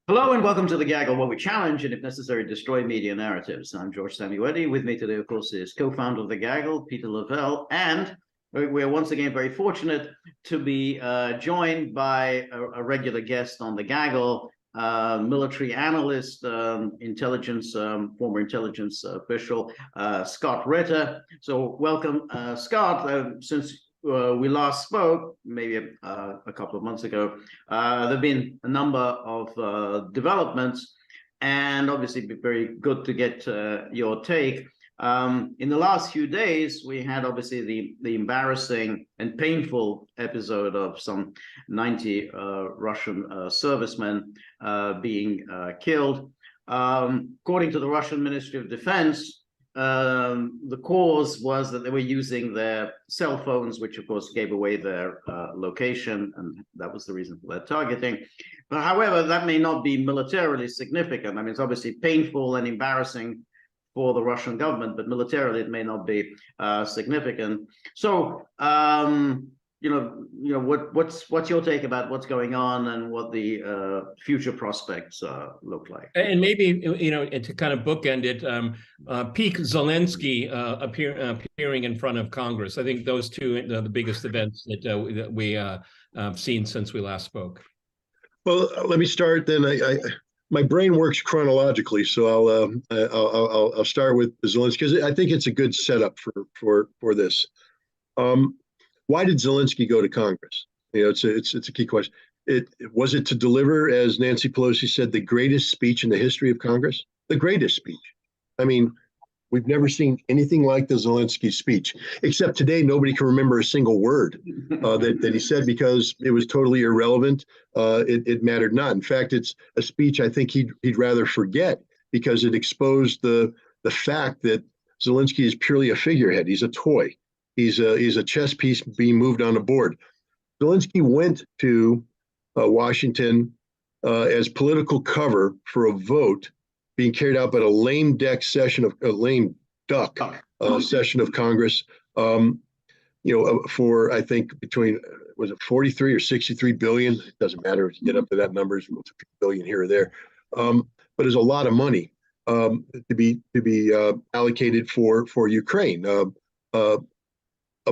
Hello and welcome to the Gaggle, where we challenge and, if necessary, destroy media narratives. I'm George Samuetti. With me today, of course, is co-founder of the Gaggle, Peter Lavelle, and we're once again very fortunate to be joined by a regular guest on the Gaggle, military analyst, intelligence, former intelligence official, Scott Ritter. So welcome, Scott. Since we last spoke, maybe a couple of months ago, there have been a number of developments, and obviously it'd be very good to get your take. In the last few days, we had obviously the embarrassing and painful episode of some 90 Russian servicemen being killed. According to the Russian Ministry of Defense, the cause was that they were using their cell phones, which of course gave away their location, and that was the reason for their targeting. But however, that may not be militarily significant. I mean, it's obviously painful and embarrassing for the Russian government, but militarily it may not be significant. So what's your take about what's going on and what the future prospects look like? And maybe, to kind of bookend it, peak Zelensky appearing in front of Congress. I think those two are the biggest events that we have seen since we last spoke. Well, let me start then. My brain works chronologically, so I'll start with Zelensky because I think it's a good setup for this. Why did Zelensky go to Congress? It's a key question. Was it to deliver, as Nancy Pelosi said, the greatest speech in the history of Congress? The greatest speech. I mean, we've never seen anything like the Zelensky speech, except today nobody can remember a single word that he said because it was totally irrelevant. It mattered not. In fact, it's a speech I think he'd rather forget because it exposed the fact that Zelensky is purely a figurehead. He's a toy. He's a chess piece being moved on a board. Zelensky went to Washington as political cover for a vote being carried out by a lame duck session of Congress. For I think between was it 43 or 63 billion? It doesn't matter if you get up to that number. It's a few billion here or there, but it's a lot of money to be allocated for Ukraine.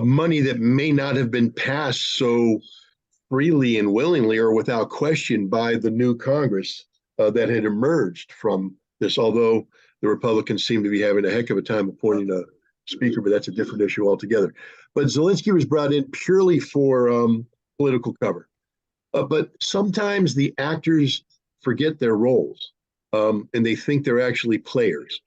Money that may not have been passed so freely and willingly or without question by the new Congress that had emerged from this, although the Republicans seem to be having a heck of a time appointing a speaker, but that's a different issue altogether. But Zelensky was brought in purely for political cover. But sometimes the actors forget their roles and they think they're actually players.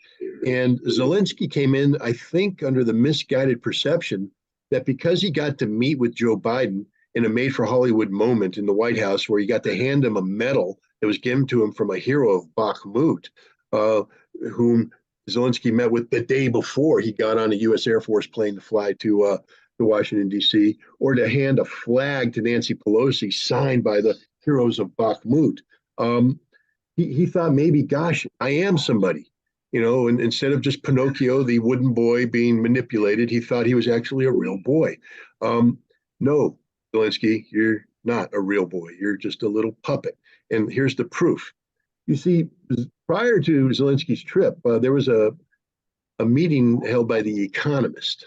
And Zelensky came in, I think, under the misguided perception that because he got to meet with Joe Biden in a made-for-Hollywood moment in the White House where he got to hand him a medal that was given to him from a hero of Bakhmut, whom Zelensky met with the day before he got on a U.S. Air Force plane to fly to Washington, D.C., or to hand a flag to Nancy Pelosi signed by the heroes of Bakhmut. He thought maybe, gosh, I am somebody. And instead of just Pinocchio, the wooden boy being manipulated, he thought he was actually a real boy. No, Zelensky, you're not a real boy. You're just a little puppet. And here's the proof. You see, prior to Zelensky's trip, there was a meeting held by The Economist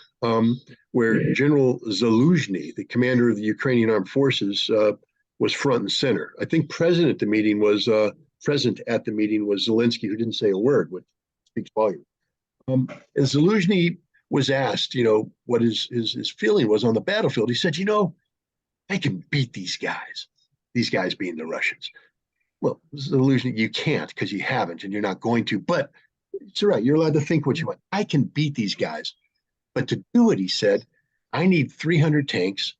where General Zaluzhny, the commander of the Ukrainian armed forces, was front and center. I think present at the meeting was Zelensky, who didn't say a word, which speaks volumes. And Zaluzhny was asked, what his feeling was on the battlefield. He said, I can beat these guys being the Russians. Well, Zaluzhny, you can't because you haven't and you're not going to, but it's all right. You're allowed to think what you want. I can beat these guys. But to do it, he said, I need 300 tanks,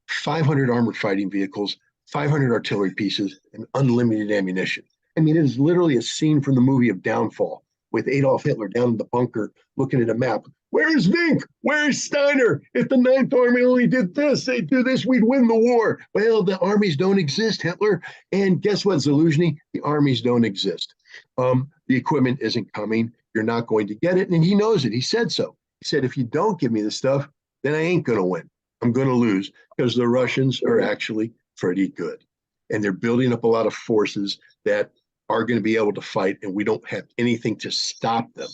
500 armored fighting vehicles, 500 artillery pieces, and unlimited ammunition. I mean, it is literally a scene from the movie of Downfall with Adolf Hitler down in the bunker looking at a map. Where's Vink? Where's Steiner? If the Ninth Army only did this, they'd do this, we'd win the war. Well, the armies don't exist, Hitler. And guess what, Zaluzhny? The armies don't exist. The equipment isn't coming. You're not going to get it. And he knows it. He said so. He said, if you don't give me the stuff, then I ain't going to win. I'm going to lose because the Russians are actually pretty good. And they're building up a lot of forces that are going to be able to fight, and we don't have anything to stop them.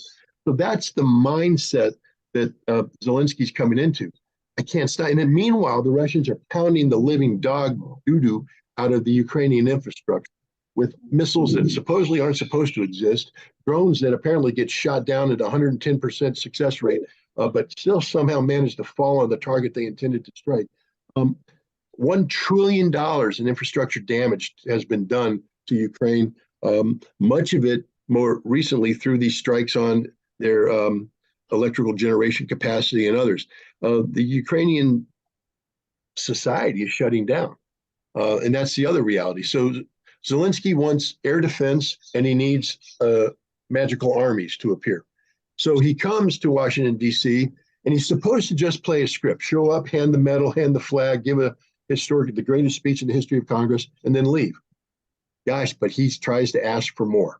So that's the mindset that Zelensky's coming into. I can't stop. And then meanwhile, the Russians are pounding the living dog doo-doo out of the Ukrainian infrastructure with missiles that supposedly aren't supposed to exist, drones that apparently get shot down at 110% success rate, but still somehow manage to fall on the target they intended to strike. $1 trillion in infrastructure damage has been done to Ukraine, much of it more recently through these strikes on their electrical generation capacity and others. The Ukrainian society is shutting down, and that's the other reality. So Zelensky wants air defense, and he needs magical armies to appear. So he comes to Washington, D.C., and he's supposed to just play a script, show up, hand the medal, hand the flag, give the greatest speech in the history of Congress, and then leave. Gosh, but he tries to ask for more.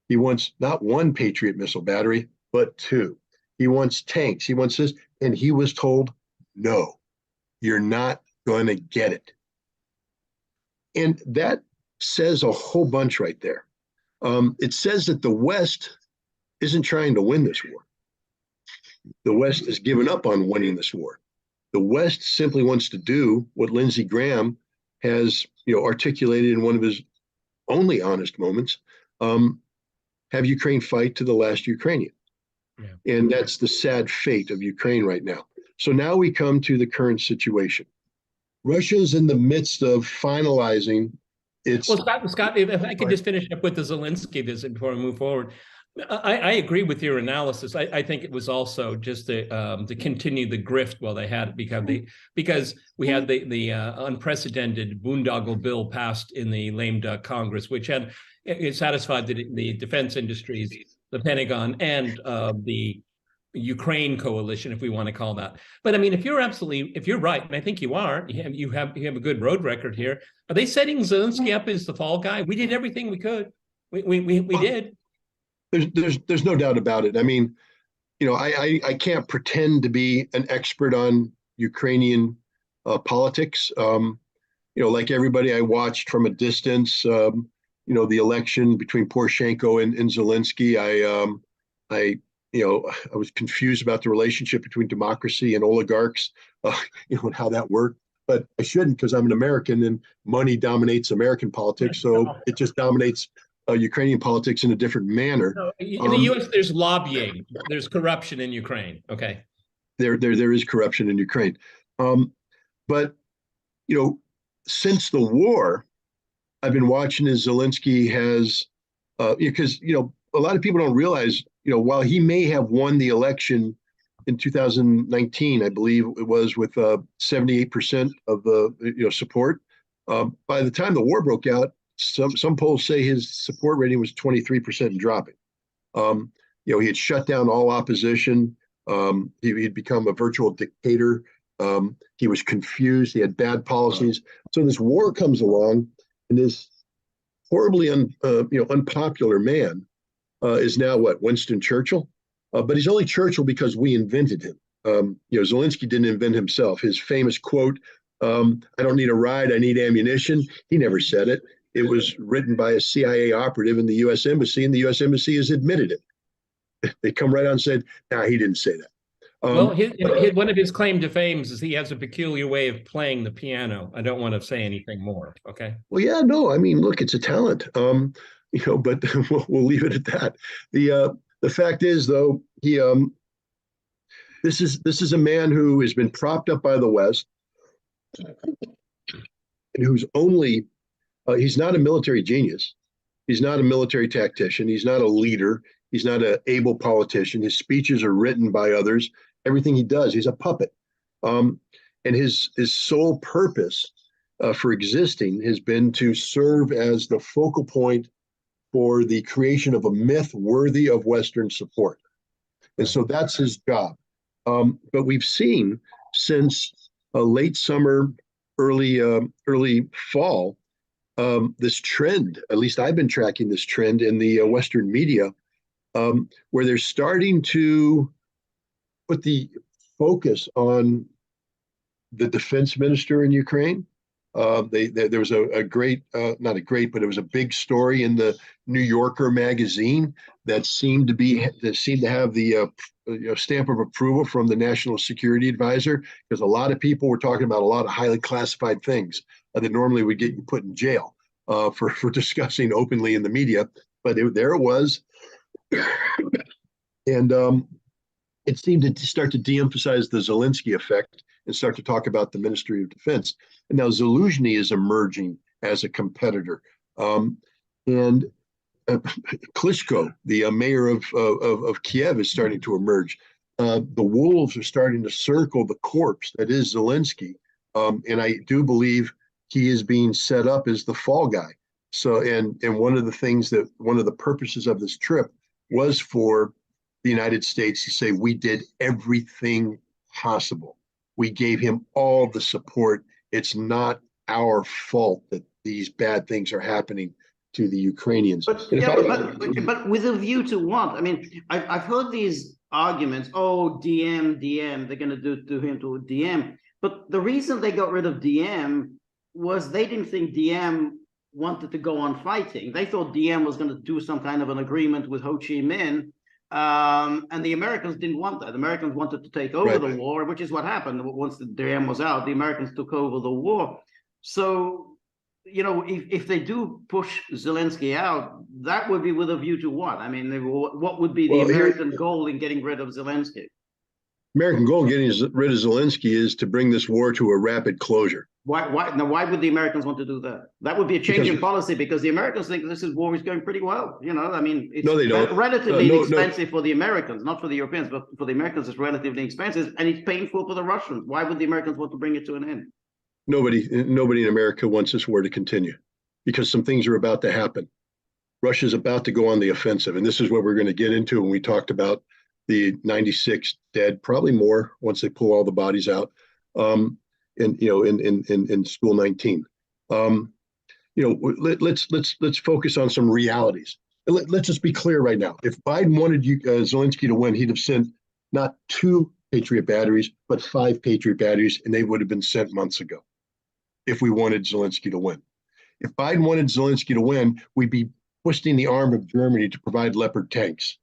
He wants not one Patriot missile battery, but 2. He wants tanks. He wants this. And he was told, no, you're not going to get it. And that says a whole bunch right there. It says that the West isn't trying to win this war. The West has given up on winning this war. The West simply wants to do what Lindsey Graham has, articulated in one of his only honest moments, have Ukraine fight to the last Ukrainian. Yeah. And that's the sad fate of Ukraine right now. So now we come to the current situation. Russia's in the midst of finalizing its... Well, Scott, if I could just finish up with the Zelensky visit before we move forward. I agree with your analysis. I think it was also just to continue the grift while they had it, because we had the unprecedented boondoggle bill passed in the lame duck Congress, which had it satisfied the defense industries, the Pentagon, and the Ukraine coalition, if we want to call that. But I mean, if you're right, and I think you are, you have a good road record here. Are they setting Zelensky up as the fall guy? We did everything we could. We did. There's no doubt about it. I mean, I can't pretend to be an expert on Ukrainian politics. Like everybody, I watched from a distance. The election between Poroshenko and Zelensky. I was confused about the relationship between democracy and oligarchs, and how that worked. But I shouldn't, because I'm an American and money dominates American politics. So it just dominates Ukrainian politics in a different manner. No, in the U.S., there's lobbying, there's corruption in Ukraine. Okay, there is corruption in Ukraine, but since the war, I've been watching as Zelensky has, because a lot of people don't realize, while he may have won the election in 2019, I believe it was with 78% of the support. By the time the war broke out, some polls say his support rating was 23% and dropping. He had shut down all opposition. He'd become a virtual dictator. He was confused. He had bad policies. So this war comes along, and this horribly unpopular man is now Winston Churchill? But he's only Churchill because we invented him. Zelensky didn't invent himself. His famous quote, "I don't need a ride, I need ammunition." He never said it. It was written by a CIA operative in the U.S. Embassy, and the U.S. Embassy has admitted it. They come right out and said, "Nah, he didn't say that." Well, one of his claim to fame is he has a peculiar way of playing the piano. I don't want to say anything more. Okay. Well, yeah, no, I mean, look, it's a talent. But we'll leave it at that. The fact is, though, this is a man who has been propped up by the West, and who's he's not a military genius. He's not a military tactician. He's not a leader. He's not an able politician. His speeches are written by others. Everything he does, he's a puppet. And his sole purpose for existing has been to serve as the focal point for the creation of a myth worthy of Western support. And so that's his job. But we've seen since late summer, early fall, this trend, at least I've been tracking this trend in the Western media, where they're starting to put the focus on the defense minister in Ukraine, There was a great, not a great, but it was a big story in the New Yorker magazine that seemed to have the stamp of approval from the National Security Advisor, because a lot of people were talking about a lot of highly classified things that normally would get you put in jail for discussing openly in the media. But there it was. And it seemed to start to de-emphasize the Zelensky effect and start to talk about the Ministry of Defense. And now Zelensky is emerging as a competitor. And Klitschko, the mayor of Kiev, is starting to emerge. The wolves are starting to circle the corpse that is Zelensky. And I do believe he is being set up as the fall guy. So, and one of the purposes of this trip was for the United States to say, we did everything possible. We gave him all the support. It's not our fault that these bad things are happening to the Ukrainians. But with a view to what? I mean, I've heard these arguments, oh, DM, they're going to do him to DM. But the reason they got rid of DM was they didn't think DM wanted to go on fighting. They thought DM was going to do some kind of an agreement with Ho Chi Minh. And the Americans didn't want that. The Americans wanted to take over the war, which is what happened. Once the DM was out, the Americans took over the war. So, you know, if they do push Zelensky out, that would be with a view to what? I mean, what would be the American goal in getting rid of Zelensky? American goal in getting rid of Zelensky is to bring this war to a rapid closure. Why would the Americans want to do that? That would be a change in policy, because the Americans think this war is going pretty well. You know, I mean, it's relatively inexpensive for the Americans, not for the Europeans, but for the Americans, it's relatively expensive, and it's painful for the Russians. Why would the Americans want to bring it to an end? Nobody in America wants this war to continue, because some things are about to happen. Russia's about to go on the offensive, and this is what we're going to get into when we talked about the 96 dead, probably more once they pull all the bodies out. In School 19, let's focus on some realities. Let's just be clear right now. If Biden wanted Zelensky to win, he'd have sent not 2 Patriot batteries, but 5 Patriot batteries, and they would have been sent months ago. If we wanted Zelensky to win, if Biden wanted Zelensky to win, we'd be twisting the arm of Germany to provide Leopard tanks.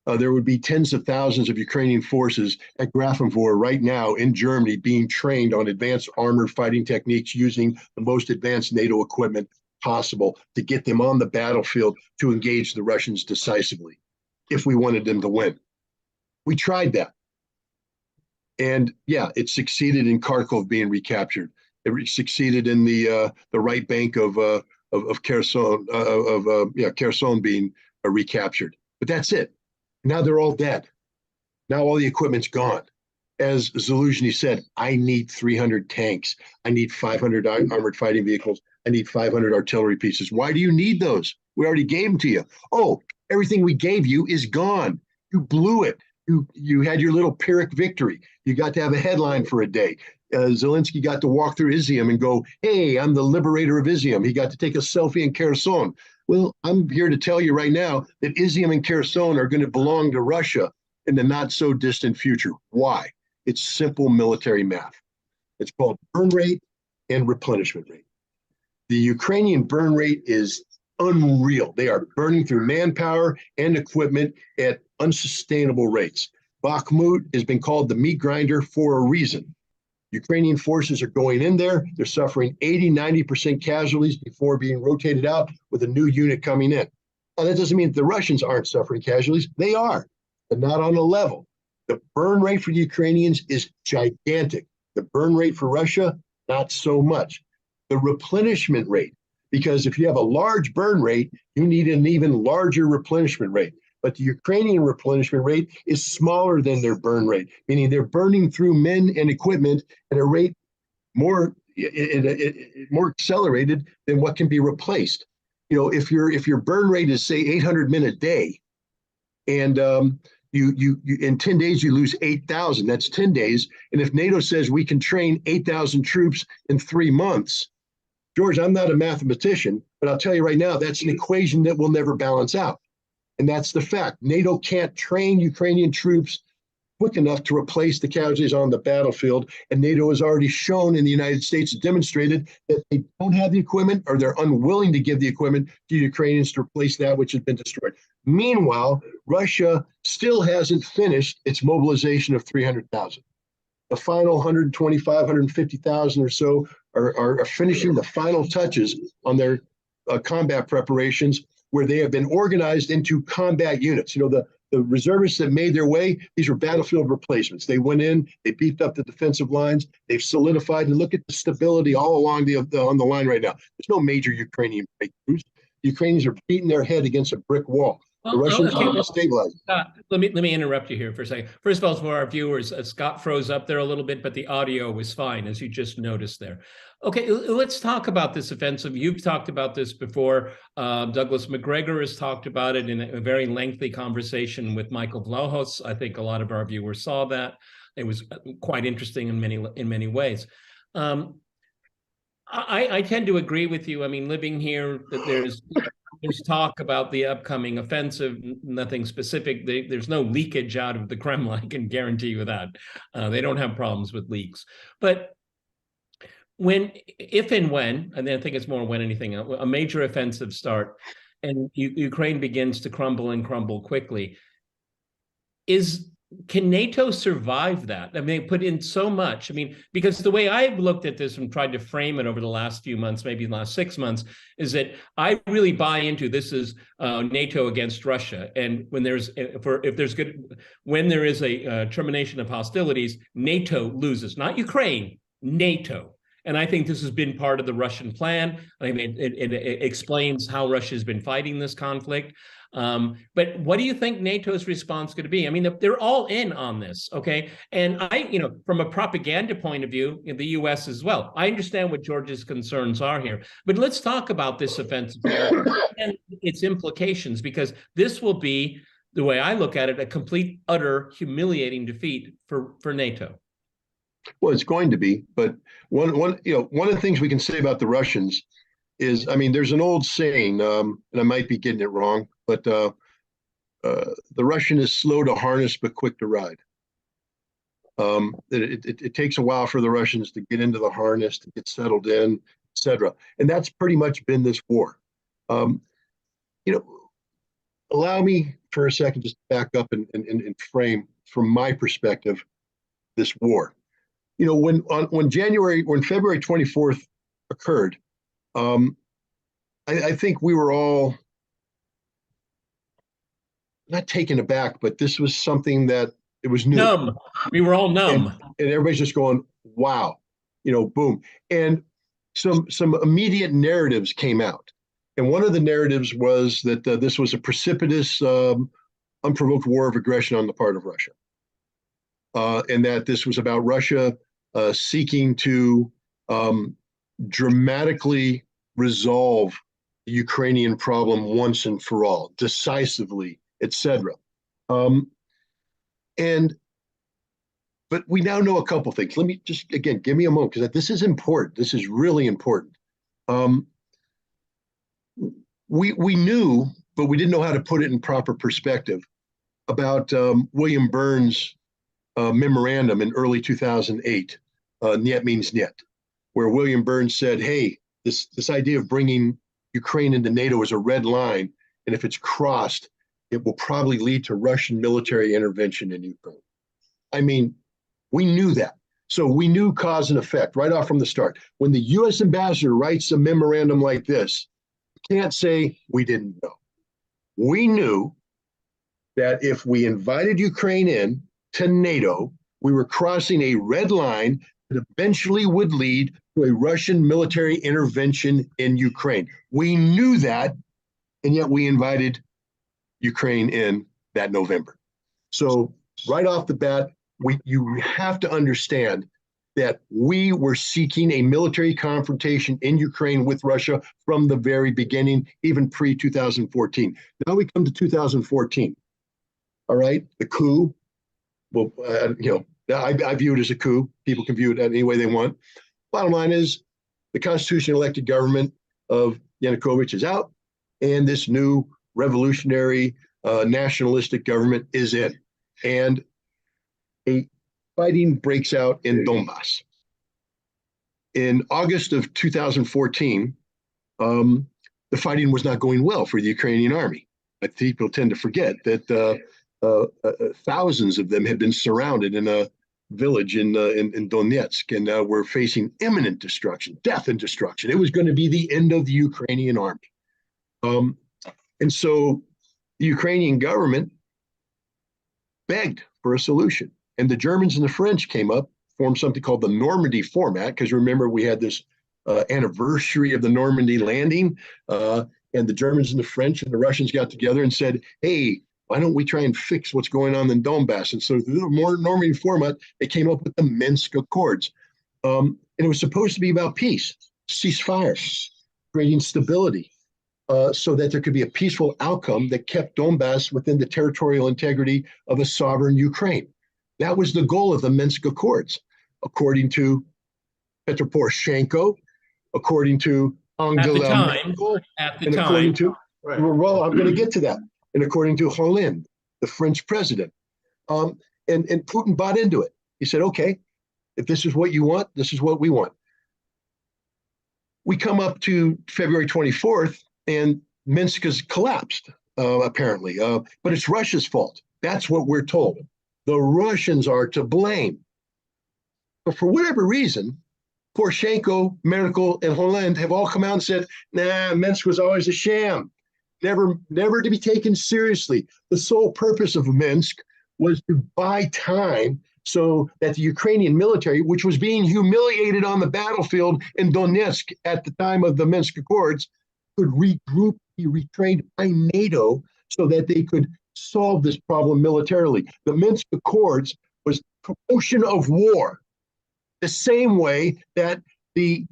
There would be tens of thousands of Ukrainian forces at Grafenwohr right now in Germany being trained on advanced armored fighting techniques using the most advanced NATO equipment possible to get them on the battlefield to engage the Russians decisively if we wanted them to win. We tried that. And yeah, it succeeded in Kharkov being recaptured. It succeeded in the right bank of Kherson, Kherson being recaptured. But that's it. Now they're all dead. Now all the equipment's gone. As Zelensky said, I need 300 tanks. I need 500 armored fighting vehicles. I need 500 artillery pieces. Why do you need those? We already gave them to you. Oh, everything we gave you is gone. You blew it. You had your little Pyrrhic victory. You got to have a headline for a day. Zelensky got to walk through Izium and go, hey, I'm the liberator of Izium. He got to take a selfie in Kherson. Well, I'm here to tell you right now that Izium and Kherson are going to belong to Russia in the not so distant future. Why? It's simple military math. It's called burn rate and replenishment rate. The Ukrainian burn rate is unreal. They are burning through manpower and equipment at unsustainable rates. Bakhmut has been called the meat grinder for a reason. Ukrainian forces are going in there. They're suffering 80-90% casualties before being rotated out with a new unit coming in. Now, that doesn't mean that the Russians aren't suffering casualties. They are, but not on a level. The burn rate for the Ukrainians is gigantic. The burn rate for Russia, not so much. The replenishment rate, because if you have a large burn rate, you need an even larger replenishment rate. But the Ukrainian replenishment rate is smaller than their burn rate, meaning they're burning through men and equipment at a rate more accelerated than what can be replaced. You know, if your burn rate is say 800 men a day, and you in 10 days you lose 8,000. That's 10 days. And if NATO says we can train 8,000 troops in 3 months, George, I'm not a mathematician, but I'll tell you right now, that's an equation that will never balance out. And that's the fact. NATO can't train Ukrainian troops quick enough to replace the casualties on the battlefield. And NATO has already shown in the United States, demonstrated that they don't have the equipment, or they're unwilling to give the equipment to Ukrainians to replace that which has been destroyed. Meanwhile, Russia still hasn't finished its mobilization of 300,000. The final 125, 150,000 or so are finishing the final touches on their combat preparations, where they have been organized into combat units. You know, the reservists that made their way, these were battlefield replacements. They went in, they beefed up the defensive lines, they've solidified, and look at the stability all along on the line right now. There's no major Ukrainian breakthroughs. The Ukrainians are beating their head against a brick wall. The Russians are stabilized. Let me interrupt you here for a second. First of all, for our viewers, Scott froze up there a little bit, but the audio was fine, as you just noticed there. Okay, let's talk about this offensive. You've talked about this before. Douglas McGregor has talked about it in a very lengthy conversation with Michael Vlahos. I think a lot of our viewers saw that. It was quite interesting in many ways. I tend to agree with you. I mean, living here, that there's talk about the upcoming offensive, nothing specific. There's no leakage out of the Kremlin, I can guarantee you that. They don't have problems with leaks. But if and when, and I think it's more when anything, a major offensive start and Ukraine begins to crumble and crumble quickly, can NATO survive that? I mean, they put in so much. I mean, because the way I've looked at this and tried to frame it over the last few months, maybe the last 6 months, is that I really buy into this is NATO against Russia. And when there is a termination of hostilities, NATO loses, not Ukraine, NATO. And I think this has been part of the Russian plan. I mean, it explains how Russia has been fighting this conflict. But what do you think NATO's response going to be? I mean, they're all in on this, okay? And from a propaganda point of view, in the U.S. as well, I understand what George's concerns are here. But let's talk about this offensive and its implications, because this will be, the way I look at it, a complete, utter, humiliating defeat for NATO. Well, it's going to be, but one of the things we can say about the Russians is, I mean, there's an old saying, and I might be getting it wrong, but the Russian is slow to harness but quick to ride. It takes a while for the Russians to get into the harness, to get settled in, etc. And that's pretty much been this war. Allow me for a second just to back up and frame, from my perspective, this war. You know, when February 24th occurred, I think we were all not taken aback, but this was something that it was new. Numb. We were all numb. And everybody's just going, wow, boom. And some immediate narratives came out. And one of the narratives was that this was a precipitous, unprovoked war of aggression on the part of Russia. And that this was about Russia seeking to dramatically resolve the Ukrainian problem once and for all, decisively, etc. But we now know a couple things. Let me just, again, give me a moment, because this is important. This is really important. We knew, but we didn't know how to put it in proper perspective, about William Burns' memorandum in early 2008, Niet means Niet, where William Burns said, hey, this idea of bringing Ukraine into NATO is a red line, and if it's crossed, it will probably lead to Russian military intervention in Ukraine. I mean, we knew that. So we knew cause and effect right off from the start. When the U.S. ambassador writes a memorandum like this, you can't say we didn't know. We knew that if we invited Ukraine in to NATO, we were crossing a red line that eventually would lead to a Russian military intervention in Ukraine. We knew that, and yet we invited Ukraine in that November. So right off the bat, you have to understand that we were seeking a military confrontation in Ukraine with Russia from the very beginning, even pre-2014. Now we come to 2014. All right, the coup. Well, I view it as a coup. People can view it any way they want. Bottom line is, the constitutionally elected government of Yanukovych is out, and this new revolutionary, nationalistic government is in. And fighting breaks out in Donbass. In August of 2014, the fighting was not going well for the Ukrainian army. People tend to forget that thousands of them had been surrounded in a village in Donetsk, and were facing imminent destruction, death and destruction. It was going to be the end of the Ukrainian army. And so the Ukrainian government begged for a solution. And the Germans and the French came up, formed something called the Normandy format, because remember, we had this anniversary of the Normandy landing, and the Germans and the French and the Russians got together and said, hey, why don't we try and fix what's going on in Donbass? And so through the more Normandy format, they came up with the Minsk Accords. And it was supposed to be about peace, ceasefire, creating stability, so that there could be a peaceful outcome that kept Donbass within the territorial integrity of a sovereign Ukraine. That was the goal of the Minsk Accords, according to Petro Poroshenko, according to Angela Merkel, and according to, well, I'm going to get to that, and according to Hollande, the French president. And Putin bought into it. He said, okay, if this is what you want, this is what we want. We come up to February 24th, and Minsk has collapsed, apparently, but it's Russia's fault. That's what we're told. The Russians are to blame. But for whatever reason, Poroshenko, Merkel, and Hollande have all come out and said, nah, Minsk was always a sham, never to be taken seriously. The sole purpose of Minsk was to buy time so that the Ukrainian military, which was being humiliated on the battlefield in Donetsk at the time of the Minsk Accords, could regroup, be retrained by NATO so that they could solve this problem militarily. The Minsk Accords was promotion of war, the same way that the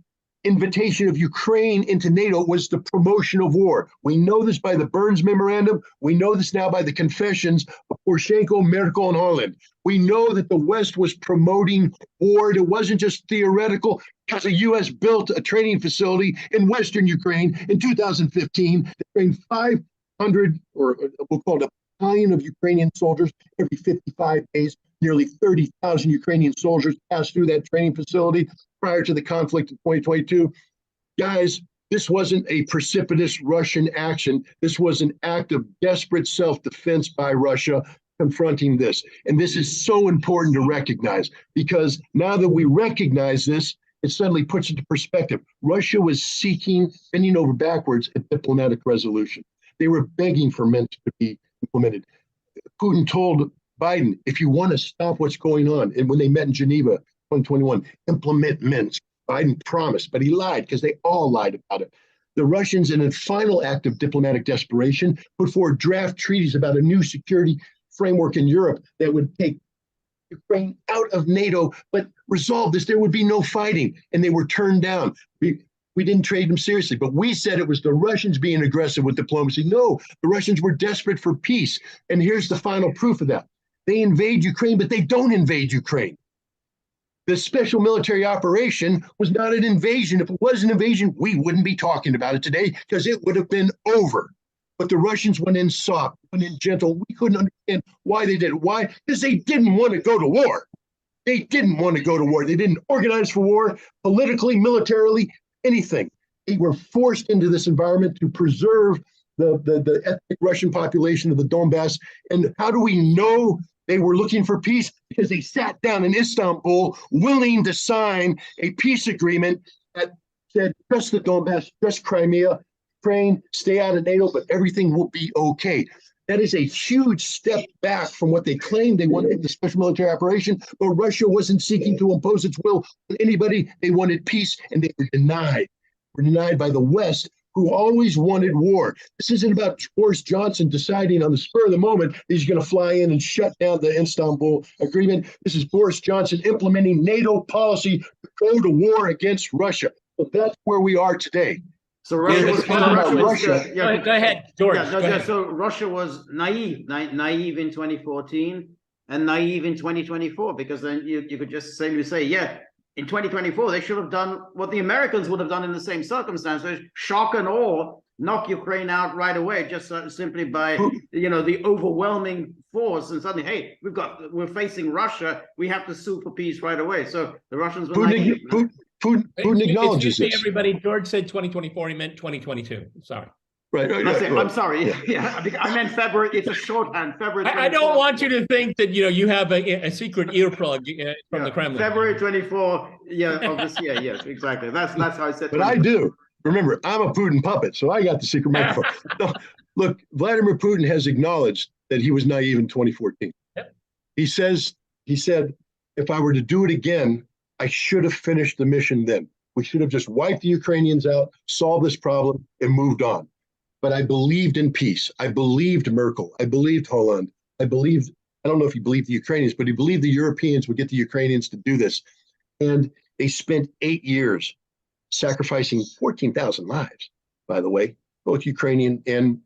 invitation of Ukraine into NATO was the promotion of war. We know this by the Burns Memorandum. We know this now by the confessions of Poroshenko, Merkel, and Hollande. We know that the West was promoting war. It wasn't just theoretical, because the U.S. built a training facility in Western Ukraine in 2015 that trained 500, or we'll call it a battalion of Ukrainian soldiers every 55 days. Nearly 30,000 Ukrainian soldiers passed through that training facility prior to the conflict in 2022. Guys, this wasn't a precipitous Russian action. This was an act of desperate self-defense by Russia confronting this. And this is so important to recognize, because now that we recognize this, it suddenly puts into perspective. Russia was seeking, bending over backwards, a diplomatic resolution. They were begging for Minsk to be implemented. Putin told Biden, if you want to stop what's going on, and when they met in Geneva, 2021, implement Minsk. Biden promised, but he lied, because they all lied about it. The Russians, in a final act of diplomatic desperation, put forward draft treaties about a new security framework in Europe that would take Ukraine out of NATO, but resolve this. There would be no fighting, and they were turned down. We didn't trade them seriously, but we said it was the Russians being aggressive with diplomacy. No, the Russians were desperate for peace, and here's the final proof of that. They invade Ukraine, but they don't invade Ukraine. The special military operation was not an invasion. If it was an invasion, we wouldn't be talking about it today, because it would have been over. But the Russians went in soft, went in gentle. We couldn't understand why they did it. Why? Because they didn't want to go to war. They didn't want to go to war. They didn't organize for war, politically, militarily, anything. They were forced into this environment to preserve the ethnic Russian population of the Donbass. And how do we know they were looking for peace? Because they sat down in Istanbul willing to sign a peace agreement that said, just the Donbass, just Crimea, Ukraine, stay out of NATO, but everything will be okay. That is a huge step back from what they claimed they wanted in the special military operation, but Russia wasn't seeking to impose its will on anybody. They wanted peace, and they were denied. Were denied by the West, who always wanted war. This isn't about Boris Johnson deciding on the spur of the moment that he's going to fly in and shut down the Istanbul Agreement. This is Boris Johnson implementing NATO policy to go to war against Russia. So that's where we are today. So Russia was, Go ahead, George. Go ahead. So Russia was naive in 2014 and naive in 2024, because then you could just safely say, yeah, in 2024, they should have done what the Americans would have done in the same circumstances, shock and awe knock Ukraine out right away, just simply by, the overwhelming force. And suddenly, hey, we're facing Russia. We have to sue for peace right away. So the Russians were naive. Putin acknowledges this. Everybody, George said 2024. He meant 2022. Sorry. Right. I'm sorry. Yeah, I meant February. It's a shorthand. February. I don't want you to think that you have a secret earplug from the Kremlin. February 24. Yeah, of this year. Yes, exactly. That's how I said. But I do. Remember, I'm a Putin puppet, so I got the secret microphone. No, look, Vladimir Putin has acknowledged that he was naive in 2014. Yep. He said, if I were to do it again, I should have finished the mission then. We should have just wiped the Ukrainians out, solved this problem, and moved on. But I believed in peace. I believed Merkel. I believed Holland. I don't know if he believed the Ukrainians, but he believed the Europeans would get the Ukrainians to do this. And they spent 8 years sacrificing 14,000 lives, by the way, both Ukrainian and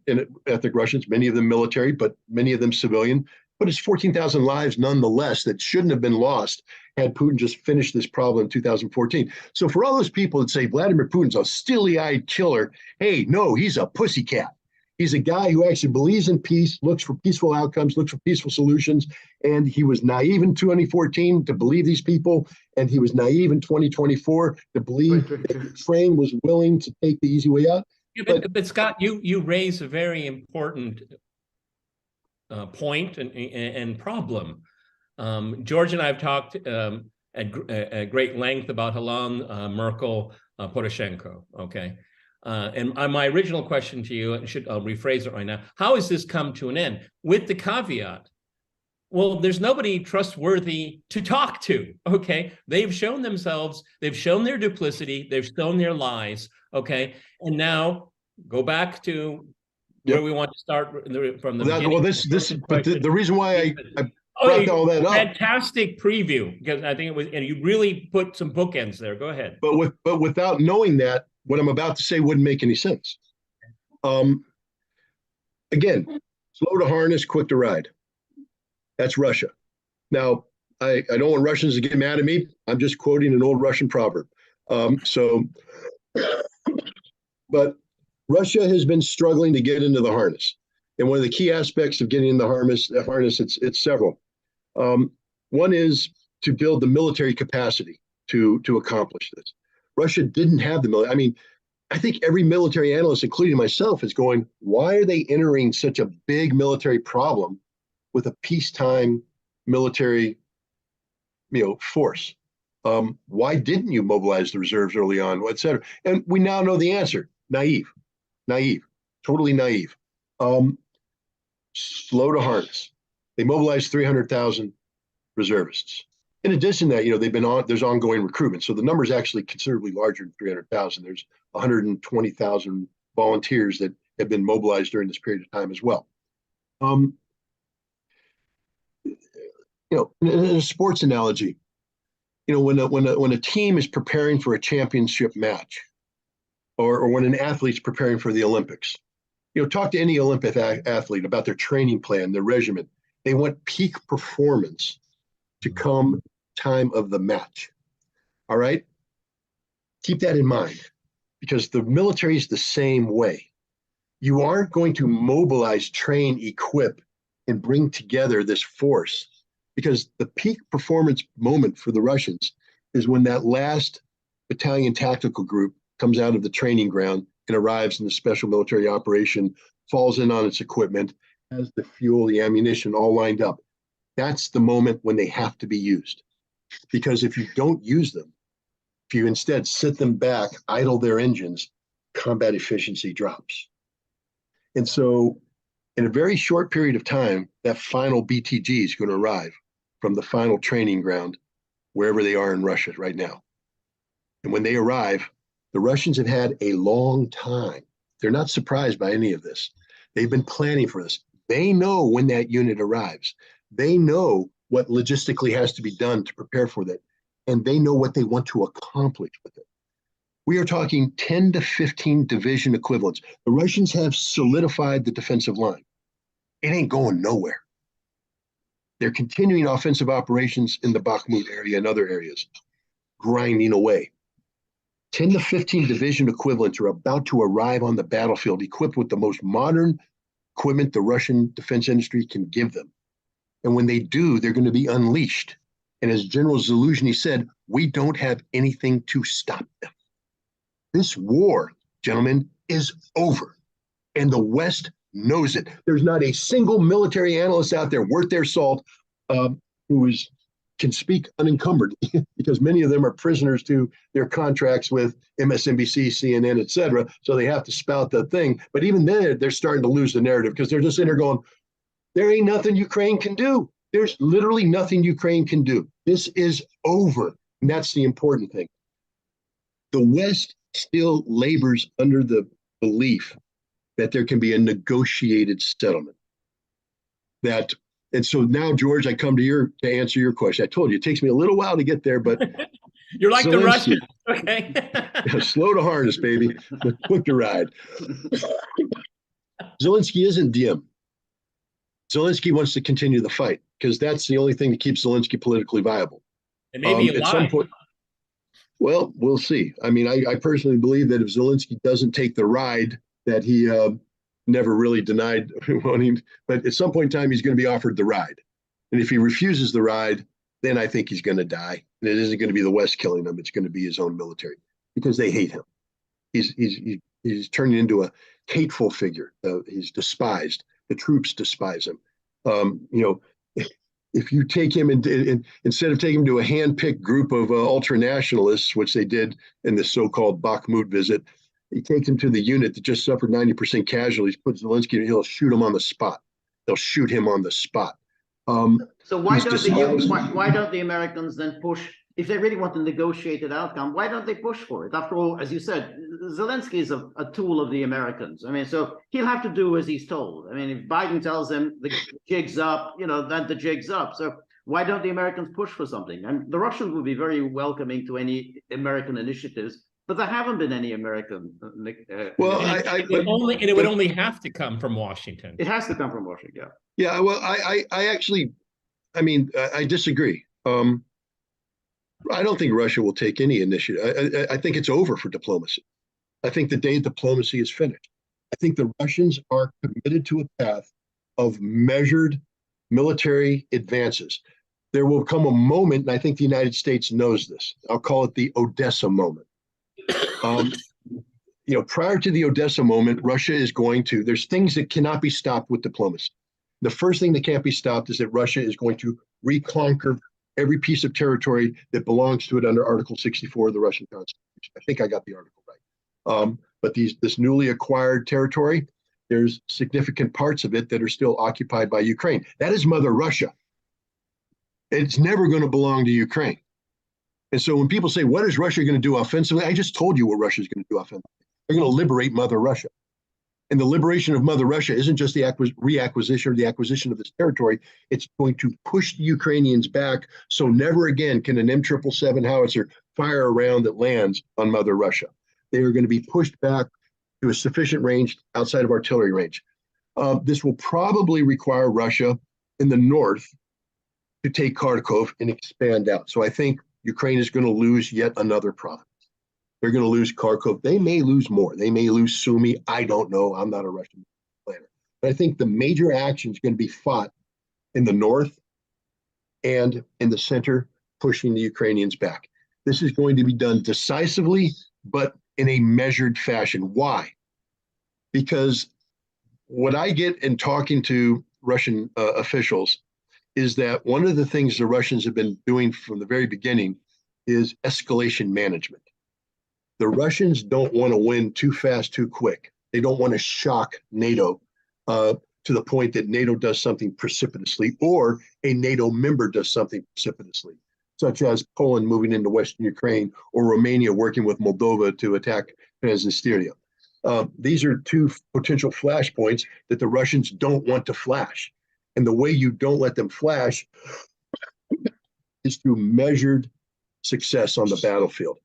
ethnic Russians, many of them military, but many of them civilian. But it's 14,000 lives nonetheless that shouldn't have been lost had Putin just finished this problem in 2014. So for all those people that say Vladimir Putin's a steely-eyed killer, hey, no, he's a pussycat. He's a guy who actually believes in peace, looks for peaceful outcomes, looks for peaceful solutions. And he was naive in 2014 to believe these people. And he was naive in 2024 to believe that Ukraine was willing to take the easy way out. Yeah, but Scott, you raise a very important point and problem. George and I have talked at great length about Hollande, Merkel, Poroshenko, okay? And my original question to you, I'll rephrase it right now, how has this come to an end? With the caveat, well, there's nobody trustworthy to talk to, okay? They've shown themselves, they've shown their duplicity, they've shown their lies, okay? And now go back to where we want to start from the beginning. Well, the reason why I brought all that up. Fantastic preview, because I think it was, and you really put some bookends there. Go ahead. But without knowing that, what I'm about to say wouldn't make any sense. Again, slow to harness, quick to ride. That's Russia. Now, I don't want Russians to get mad at me. I'm just quoting an old Russian proverb. But Russia has been struggling to get into the harness. And one of the key aspects of getting in the harness, it's several. One is to build the military capacity to accomplish this. Russia didn't have the military. I mean, I think every military analyst, including myself, is going, why are they entering such a big military problem with a peacetime military, force? Why didn't you mobilize the reserves early on, et cetera? And we now know the answer. Naive, totally naive. Slow to harness. They mobilized 300,000 reservists. In addition to that, there's ongoing recruitment. So the number is actually considerably larger than 300,000. There's 120,000 volunteers that have been mobilized during this period of time as well. In a sports analogy, when a team is preparing for a championship match, or when an athlete's preparing for the Olympics, talk to any Olympic athlete about their training plan, their regimen. They want peak performance to come time of the match. All right? Keep that in mind, because the military is the same way. You aren't going to mobilize, train, equip, and bring together this force, because the peak performance moment for the Russians is when that last battalion tactical group comes out of the training ground and arrives in the special military operation, falls in on its equipment, has the fuel, the ammunition all lined up. That's the moment when they have to be used. Because if you don't use them, if you instead sit them back, idle their engines, combat efficiency drops. And so in a very short period of time, that final BTG is going to arrive from the final training ground, wherever they are in Russia right now. And when they arrive, the Russians have had a long time. They're not surprised by any of this. They've been planning for this. They know when that unit arrives. They know what logistically has to be done to prepare for that. And they know what they want to accomplish with it. We are talking 10 to 15 division equivalents. The Russians have solidified the defensive line. It ain't going nowhere. They're continuing offensive operations in the Bakhmut area and other areas, grinding away. 10 to 15 division equivalents are about to arrive on the battlefield, equipped with the most modern equipment the Russian defense industry can give them. And when they do, they're going to be unleashed. And as General Zaluzhny said, we don't have anything to stop them. This war, gentlemen, is over. And the West knows it. There's not a single military analyst out there worth their salt can speak unencumbered because many of them are prisoners to their contracts with MSNBC, CNN, et cetera. So they have to spout the thing. But even then, they're starting to lose the narrative because they're just in there going, there ain't nothing Ukraine can do. There's literally nothing Ukraine can do. This is over. And that's the important thing. The West still labors under the belief that there can be a negotiated settlement. And so now, George, I come to answer your question. I told you it takes me a little while to get there, but you're like the Zelensky, Russians. Okay. Slow to harness, baby, but quick to ride. Zelensky isn't dim. Zelensky wants to continue the fight because that's the only thing that keeps Zelensky politically viable. And maybe at some point. Well, we'll see. I mean, I personally believe that if Zelensky doesn't take the ride that he never really denied wanting, but at some point in time, he's going to be offered the ride. And if he refuses the ride, then I think he's going to die. And it isn't going to be the West killing him. It's going to be his own military because they hate him. He's turning into a hateful figure. He's despised. The troops despise him. If you take him and instead of taking him to a hand-picked group of ultra-nationalists, which they did in the so-called Bakhmut visit, he takes him to the unit that just suffered 90% casualties, puts Zelensky, and he'll shoot him on the spot. They'll shoot him on the spot. So why don't the Americans then push, if they really want a negotiated outcome, why don't they push for it? After all, as you said, Zelensky is a tool of the Americans. I mean, so he'll have to do as he's told. I mean, if Biden tells him the jig's up, then the jig's up. So why don't the Americans push for something? And the Russians would be very welcoming to any American initiatives, but there haven't been any American. It would only have to come from Washington. It has to come from Washington, yeah. Yeah, well, I disagree. I don't think Russia will take any initiative. I think it's over for diplomacy. I think the day diplomacy is finished. I think the Russians are committed to a path of measured military advances. There will come a moment, and I think the United States knows this. I'll call it the Odessa moment. Prior to the Odessa moment, Russia is there's things that cannot be stopped with diplomacy. The first thing that can't be stopped is that Russia is going to reconquer every piece of territory that belongs to it under Article 64 of the Russian Constitution. I think I got the article right. But this newly acquired territory, there's significant parts of it that are still occupied by Ukraine. That is Mother Russia. It's never going to belong to Ukraine. And so when people say, what is Russia going to do offensively? I just told you what Russia is going to do offensively. They're going to liberate Mother Russia. And the liberation of Mother Russia isn't just the reacquisition or the acquisition of this territory. It's going to push the Ukrainians back so never again can an M777 howitzer fire a round that lands on Mother Russia. They are going to be pushed back to a sufficient range outside of artillery range. This will probably require Russia in the north to take Kharkov and expand out. So I think Ukraine is going to lose yet another province. They're going to lose Kharkov. They may lose more. They may lose Sumy. I don't know. I'm not a Russian planner. But I think the major action is going to be fought in the north and in the center, pushing the Ukrainians back. This is going to be done decisively, but in a measured fashion. Why? Because what I get in talking to Russian officials is that one of the things the Russians have been doing from the very beginning is escalation management. The Russians don't want to win too fast, too quick. They don't want to shock NATO to the point that NATO does something precipitously or a NATO member does something precipitously, such as Poland moving into Western Ukraine or Romania working with Moldova to attack Transnistria. These are two potential flashpoints that the Russians don't want to flash. And the way you don't let them flash is through measured success on the battlefield.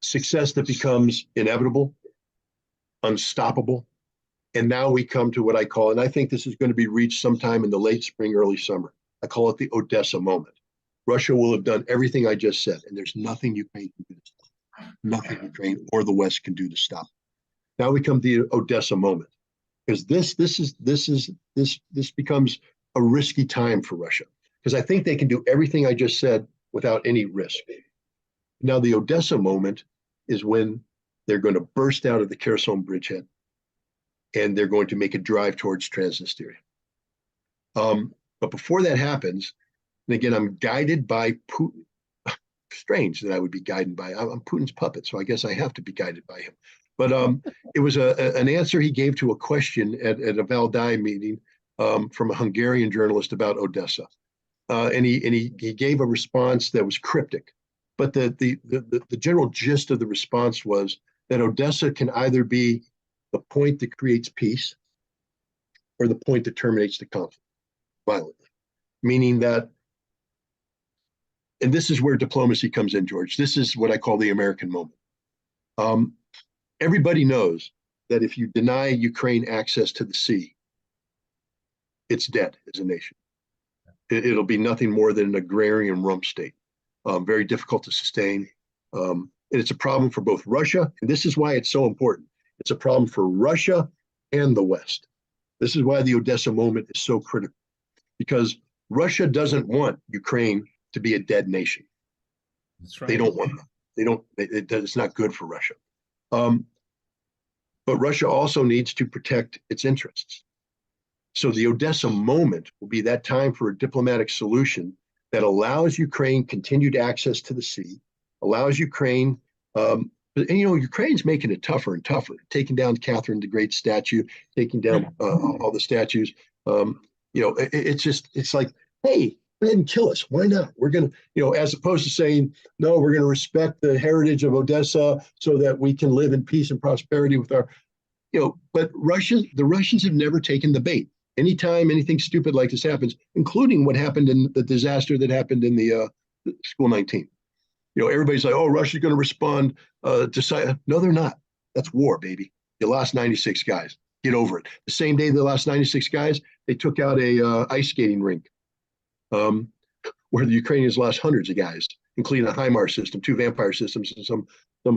Success that becomes inevitable, unstoppable. And now we come to what I call, and I think this is going to be reached sometime in the late spring, early summer. I call it the Odessa moment. Russia will have done everything I just said, and there's nothing Ukraine can do. nothing Ukraine or the West can do to stop it. Now we come to the Odessa moment, because this becomes a risky time for Russia, because I think they can do everything I just said without any risk. Now the Odessa moment is when they're going to burst out of the Kherson bridgehead, and they're going to make a drive towards Transnistria. But before that happens, and again, I'm guided by Putin. Strange that I would be guided by. I'm Putin's puppet, so I guess I have to be guided by him. But it was an answer he gave to a question at a Valdai meeting from a Hungarian journalist about Odessa, and he gave a response that was cryptic. But the general gist of the response was that Odessa can either be the point that creates peace or the point that terminates the conflict violently. Meaning that, and this is where diplomacy comes in, George. This is what I call the American moment. Everybody knows that if you deny Ukraine access to the sea, it's dead as a nation. It'll be nothing more than an agrarian rump state, very difficult to sustain. And it's a problem for both Russia, and this is why it's so important. It's a problem for Russia and the West. This is why the Odessa moment is so critical, because Russia doesn't want Ukraine to be a dead nation. That's right. They don't want that. It's not good for Russia. But Russia also needs to protect its interests. So the Odessa moment will be that time for a diplomatic solution that allows Ukraine continued access to the sea, allows Ukraine, and Ukraine's making it tougher and tougher, taking down Catherine the Great statue, taking down all the statues. It's like, hey, go ahead and kill us. Why not? We're going to, as opposed to saying, no, we're going to respect the heritage of Odessa so that we can live in peace and prosperity with our, but the Russians have never taken the bait. Anytime anything stupid like this happens, including what happened in the disaster that happened in the School 19. Everybody's like, oh, Russia's going to respond no, they're not. That's war, baby. You lost 96 guys. Get over it. The same day they lost 96 guys, they took out a ice skating rink where the Ukrainians lost hundreds of guys, including a HIMARS system, 2 Vampire systems, and some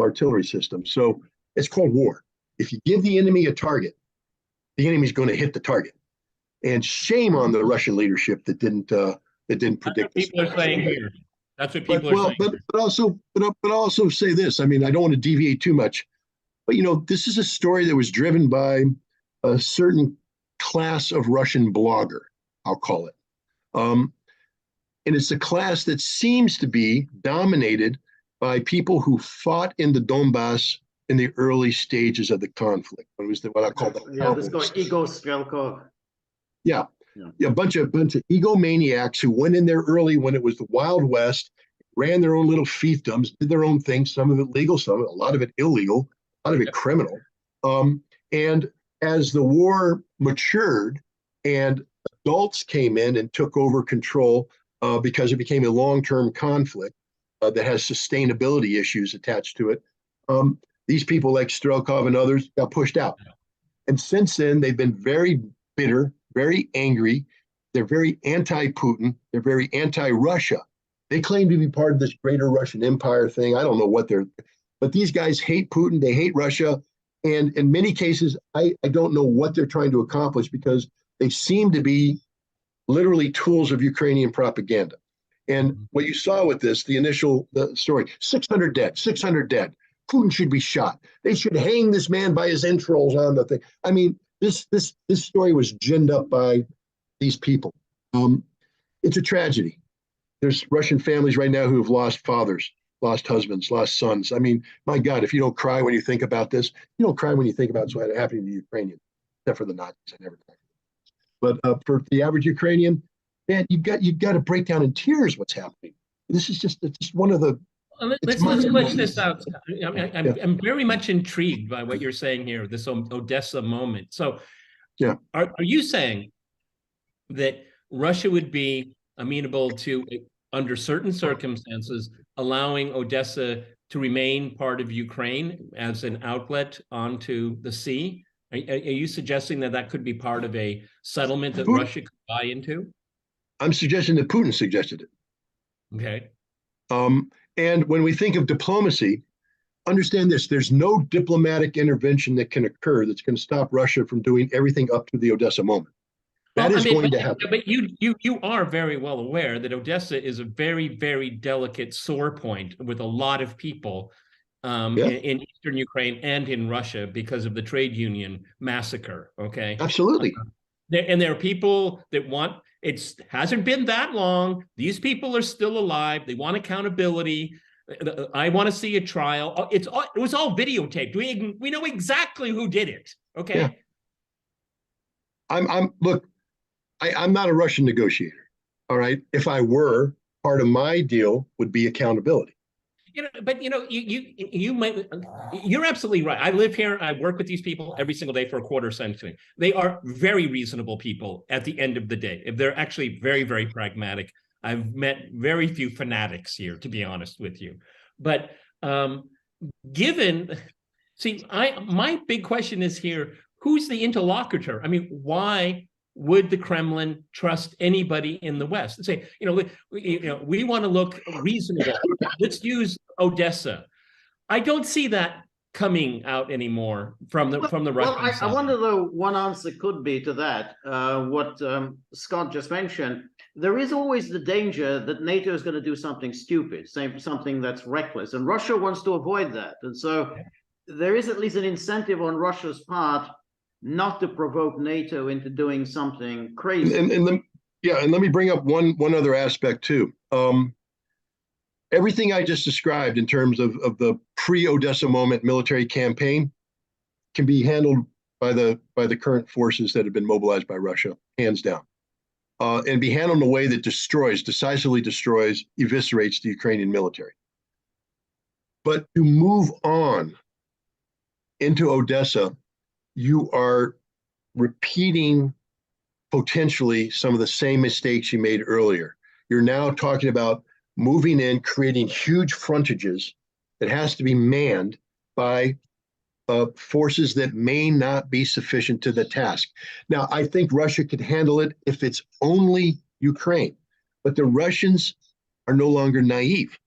artillery systems. So it's called war. If you give the enemy a target, the enemy's going to hit the target. And shame on the Russian leadership that didn't predict this. People are saying here. That's what people are saying. But also say this. I mean, I don't want to deviate too much, but this is a story that was driven by a certain class of Russian blogger, I'll call it. And it's a class that seems to be dominated by people who fought in the Donbass in the early stages of the conflict. It was what I call this guy Igor Strelkov. Yeah, a bunch of egomaniacs who went in there early when it was the Wild West, ran their own little fiefdoms, did their own thing, some of it legal, a lot of it illegal, a lot of it criminal. And as the war matured and adults came in and took over control because it became a long-term conflict that has sustainability issues attached to it, these people like Strelkov and others got pushed out. And since then, they've been very bitter, very angry. They're very anti-Putin. They're very anti-Russia. They claim to be part of this greater Russian empire thing. I don't know what but these guys hate Putin. They hate Russia. And in many cases, I don't know what they're trying to accomplish, because they seem to be literally tools of Ukrainian propaganda. And what you saw with this, the story, 600 dead, 600 dead. Putin should be shot. They should hang this man by his entrails on the thing. I mean, this story was ginned up by these people. It's a tragedy. There's Russian families right now who have lost fathers, lost husbands, lost sons. I mean, my God, if you don't cry when you think about this, you don't cry when you think about what's happening to the Ukrainians, except for the Nazis. I never cried. But for the average Ukrainian, man, you've got to break down in tears what's happening. This is just one of the. Let's flesh this out. I'm very much intrigued by what you're saying here, this Odessa moment. So, yeah, are you saying that Russia would be amenable to, under certain circumstances, allowing Odessa to remain part of Ukraine as an outlet onto the sea? Are you suggesting that could be part of a settlement that Russia could buy into? I'm suggesting that Putin suggested it. Okay. And when we think of diplomacy, understand this, there's no diplomatic intervention that can occur that's going to stop Russia from doing everything up to the Odessa moment. That is going to happen. But you are very well aware that Odessa is a very, very delicate sore point with a lot of people in eastern Ukraine and in Russia because of the trade union massacre. Okay. Absolutely. And there are people that want, it hasn't been that long. These people are still alive. They want accountability. I want to see a trial. It was all videotaped. We know exactly who did it. Okay. Yeah. I'm not a Russian negotiator. All right. If I were, part of my deal would be accountability. But you're absolutely right. I live here. I work with these people every single day for a quarter century. They are very reasonable people at the end of the day. They're actually very, very pragmatic. I've met very few fanatics here, to be honest with you. But my big question is here, who's the interlocutor? I mean, why would the Kremlin trust anybody in the West and say, we want to look reasonable. Let's use Odessa. I don't see that coming out anymore from the Russian side. I wonder though, one answer could be to that, what Scott just mentioned. There is always the danger that NATO is going to do something stupid, something that's reckless, and Russia wants to avoid that. And so there is at least an incentive on Russia's part not to provoke NATO into doing something crazy. And let me bring up one other aspect too. Everything I just described in terms of the pre-Odessa moment military campaign can be handled by the current forces that have been mobilized by Russia, hands down, and be handled in a way that decisively destroys, eviscerates the Ukrainian military. But to move on into Odessa, you are repeating potentially some of the same mistakes you made earlier. You're now talking about moving in, creating huge frontages that has to be manned by forces that may not be sufficient to the task. Now, I think Russia could handle it if it's only Ukraine, but the Russians are no longer naive.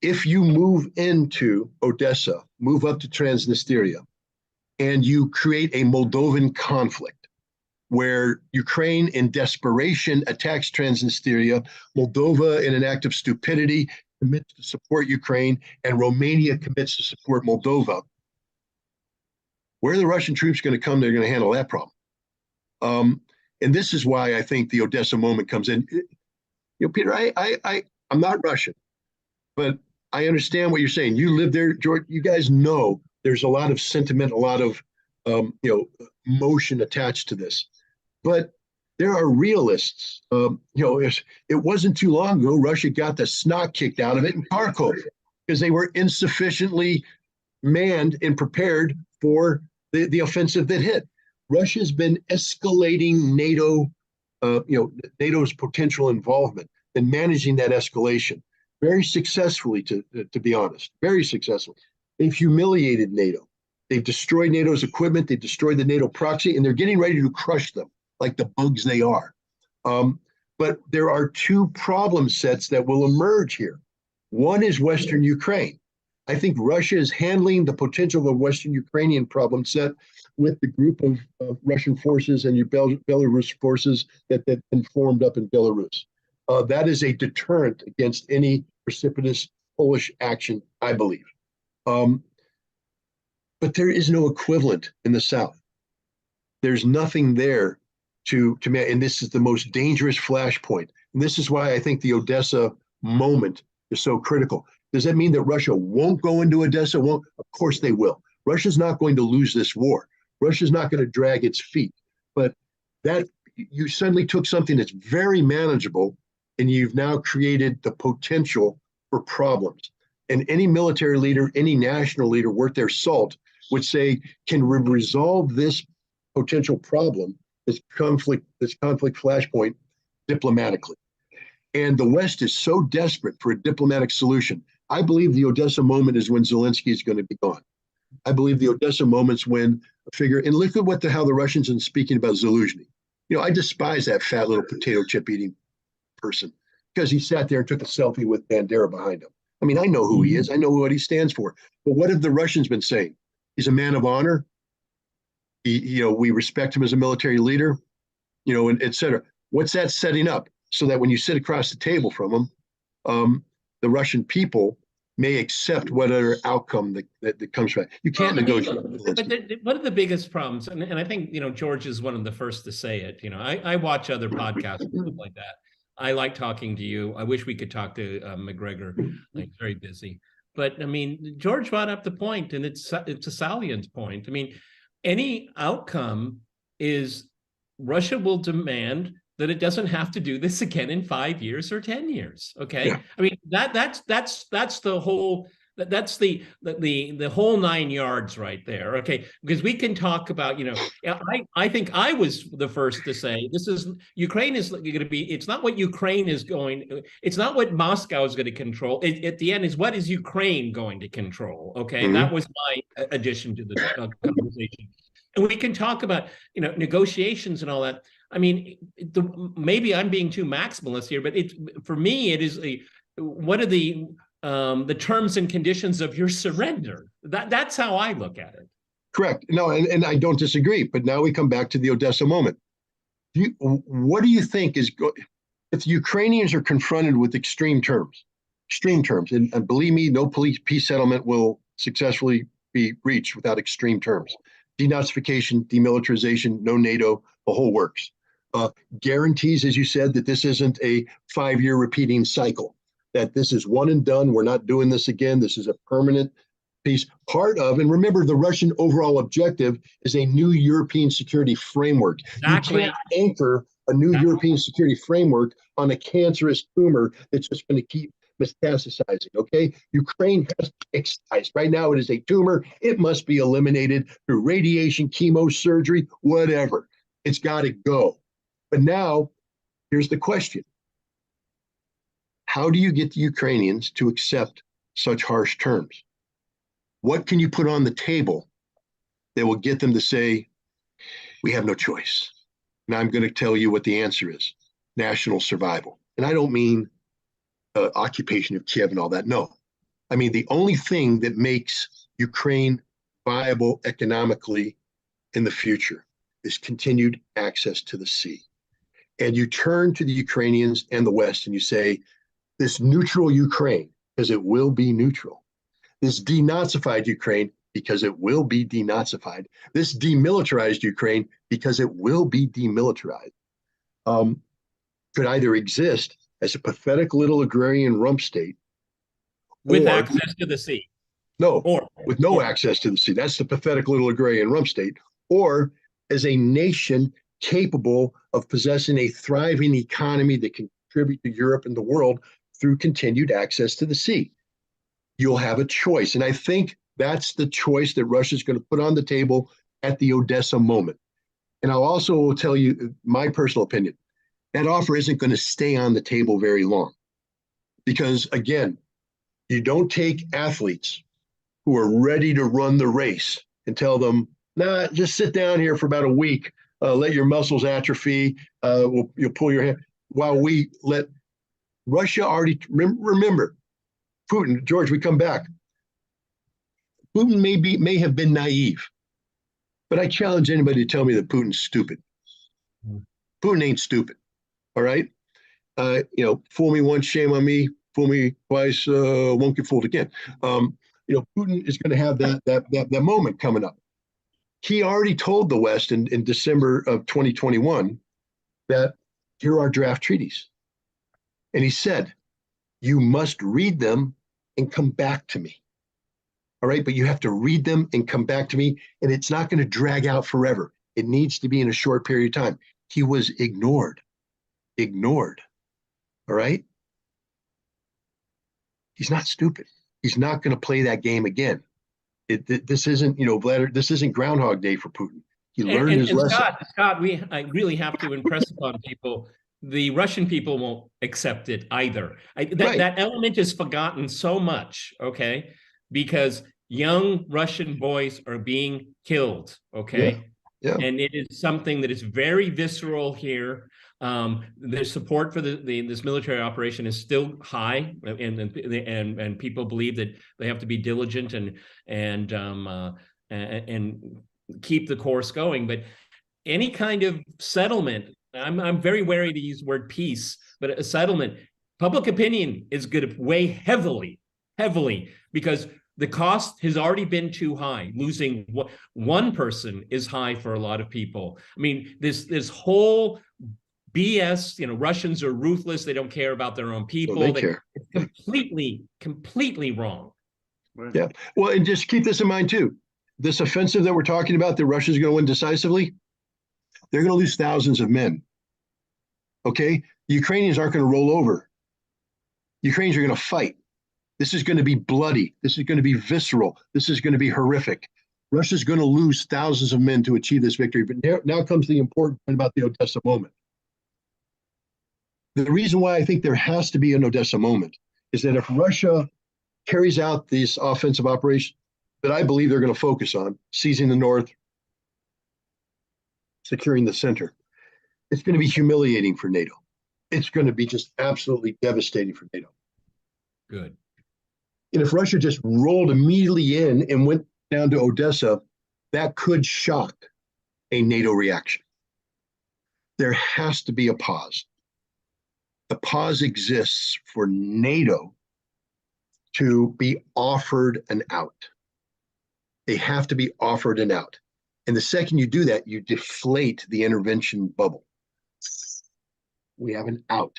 If you move into Odessa, move up to Transnistria, and you create a Moldovan conflict where Ukraine in desperation attacks Transnistria, Moldova in an act of stupidity commits to support Ukraine, and Romania commits to support Moldova, where are the Russian troops going to come? They're going to handle that problem. And this is why I think the Odessa moment comes in. Peter, I'm not Russian, but I understand what you're saying. You live there, George. You guys know there's a lot of sentiment, a lot of emotion attached to this. But there are realists. It wasn't too long ago Russia got the snot kicked out of it in Kharkov because they were insufficiently manned and prepared for the offensive that hit. Russia's been escalating NATO's potential involvement and managing that escalation very successfully, to be honest, very successfully. They've humiliated NATO. They've destroyed NATO's equipment. They've destroyed the NATO proxy, and they're getting ready to crush them like the bugs they are. But there are two problem sets that will emerge here. One is Western Ukraine. I think Russia is handling the potential of a Western Ukrainian problem set with the group of Russian forces and your Belarus forces that have been formed up in Belarus. That is a deterrent against any precipitous Polish action, I believe. But there is no equivalent in the South. There's nothing there and this is the most dangerous flashpoint. And this is why I think the Odessa moment is so critical. Does that mean that Russia won't go into Odessa? Of course they will. Russia's not going to lose this war. Russia's not going to drag its feet. But that you suddenly took something that's very manageable and you've now created the potential for problems. And any military leader, any national leader worth their salt would say, can we resolve this potential problem, this conflict flashpoint diplomatically? And the West is so desperate for a diplomatic solution. I believe the Odessa moment is when Zelensky is going to be gone. I believe the Odessa moment's when a figure, and look at how the Russians are speaking about Zelensky. I despise that fat little potato chip eating person because he sat there and took a selfie with Bandera behind him. I mean, I know who he is. I know what he stands for. But what have the Russians been saying? He's a man of honor. We respect him as a military leader, and et cetera. What's that setting up? So that when you sit across the table from him, the Russian people may accept whatever outcome that comes from it. You can't negotiate. But one of the biggest problems, and I think, George is one of the first to say it, I watch other podcasts and stuff like that. I like talking to you. I wish we could talk to McGregor. Like, very busy. But I mean, George brought up the point, and it's a salient point. I mean, any outcome is Russia will demand that it doesn't have to do this again in 5 years or 10 years. Okay. Yeah. I mean, that's the whole, that's the whole 9 yards right there. Okay. Because we can talk about, I think I was the first to say Ukraine is going to be, it's not what Ukraine is going, it's not what Moscow is going to control. At the end is, what is Ukraine going to control? Okay. Mm-hmm. That was my addition to the conversation. And we can talk about, negotiations and all that. I mean, maybe I'm being too maximalist here, but for me, it is what are the terms and conditions of your surrender? That's how I look at it. Correct. No, and I don't disagree. But now we come back to the Odessa moment. What do you think is if the Ukrainians are confronted with extreme terms, and believe me, no peace settlement will successfully be reached without extreme terms. Denazification, demilitarization, no NATO, the whole works. Guarantees, as you said, that this isn't a 5-year repeating cycle, that this is one and done. We're not doing this again. This is a permanent piece. Part of, and remember, the Russian overall objective is a new European security framework. Exactly. You can't anchor a new European security framework on a cancerous tumor that's just going to keep metastasizing, okay? Ukraine has to be excised. Right now, it is a tumor. It must be eliminated through radiation, chemo, surgery, whatever. It's got to go. But now, here's the question. How do you get the Ukrainians to accept such harsh terms? What can you put on the table that will get them to say, we have no choice? And I'm going to tell you what the answer is. National survival. And I don't mean occupation of Kiev and all that. No. I mean, the only thing that makes Ukraine viable economically in the future is continued access to the sea. And you turn to the Ukrainians and the West and you say, this neutral Ukraine, because it will be neutral. This denazified Ukraine, because it will be denazified. This demilitarized Ukraine, because it will be demilitarized. Could either exist as a pathetic little agrarian rump state. With access to the sea. No, with no access to the sea. That's the pathetic little agrarian rump state. Or as a nation capable of possessing a thriving economy that can contribute to Europe and the world through continued access to the sea. You'll have a choice. And I think that's the choice that Russia's going to put on the table at the Odessa moment. And I'll also tell you my personal opinion. That offer isn't going to stay on the table very long. Because again, you don't take athletes who are ready to run the race and tell them, nah, just sit down here for about a week, let your muscles atrophy, you'll pull your hand, while we let Russia already, remember, Putin, George, we come back. Putin may have been naive, but I challenge anybody to tell me that Putin's stupid. Putin ain't stupid, all right? Fool me once, shame on me. Fool me twice, won't get fooled again. Putin is going to have that moment coming up. He already told the West in December of 2021 that here are draft treaties. And he said, you must read them and come back to me. All right, but you have to read them and come back to me, and it's not going to drag out forever. It needs to be in a short period of time. He was ignored. All right? He's not stupid. He's not going to play that game again. This isn't, Vladimir, this isn't Groundhog Day for Putin. He learned his lesson. Scott, I really have to impress upon people. The Russian people won't accept it either. That element is forgotten so much, okay? Because young Russian boys are being killed, okay? Yeah. And it is something that is very visceral here. The support for this military operation is still high, and people believe that they have to be diligent and keep the course going. But any kind of settlement, I'm very wary to use the word peace, but a settlement, public opinion is going to weigh heavily, because the cost has already been too high. Losing one person is high for a lot of people. I mean, this whole BS, Russians are ruthless. They don't care about their own people. Well, they care. It's completely wrong. Yeah. Well, and just keep this in mind too. This offensive that we're talking about, that Russia's going to win decisively, they're going to lose thousands of men. Okay? The Ukrainians aren't going to roll over. Ukrainians are going to fight. This is going to be bloody. This is going to be visceral. This is going to be horrific. Russia's going to lose thousands of men to achieve this victory. But now comes the important point about the Odessa moment. The reason why I think there has to be an Odessa moment is that if Russia carries out these offensive operations that I believe they're going to focus on, seizing the north, securing the center, it's going to be humiliating for NATO. It's going to be just absolutely devastating for NATO. Good. And if Russia just rolled immediately in and went down to Odessa, that could shock a NATO reaction. There has to be a pause. The pause exists for NATO to be offered an out. They have to be offered an out. And the second you do that, you deflate the intervention bubble. We have an out.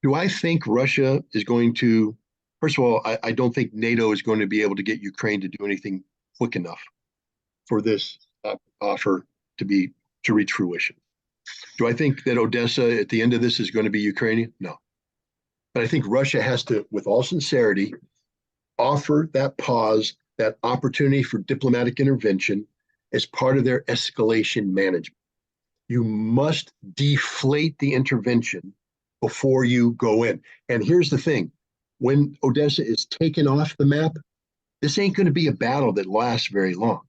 Do I think Russia is going to, first of all, I don't think NATO is going to be able to get Ukraine to do anything quick enough for this offer to reach fruition. Do I think that Odessa at the end of this is going to be Ukrainian? No. But I think Russia has to, with all sincerity, offer that pause, that opportunity for diplomatic intervention as part of their escalation management. You must deflate the intervention before you go in. And here's the thing. When Odessa is taken off the map, this ain't going to be a battle that lasts very long.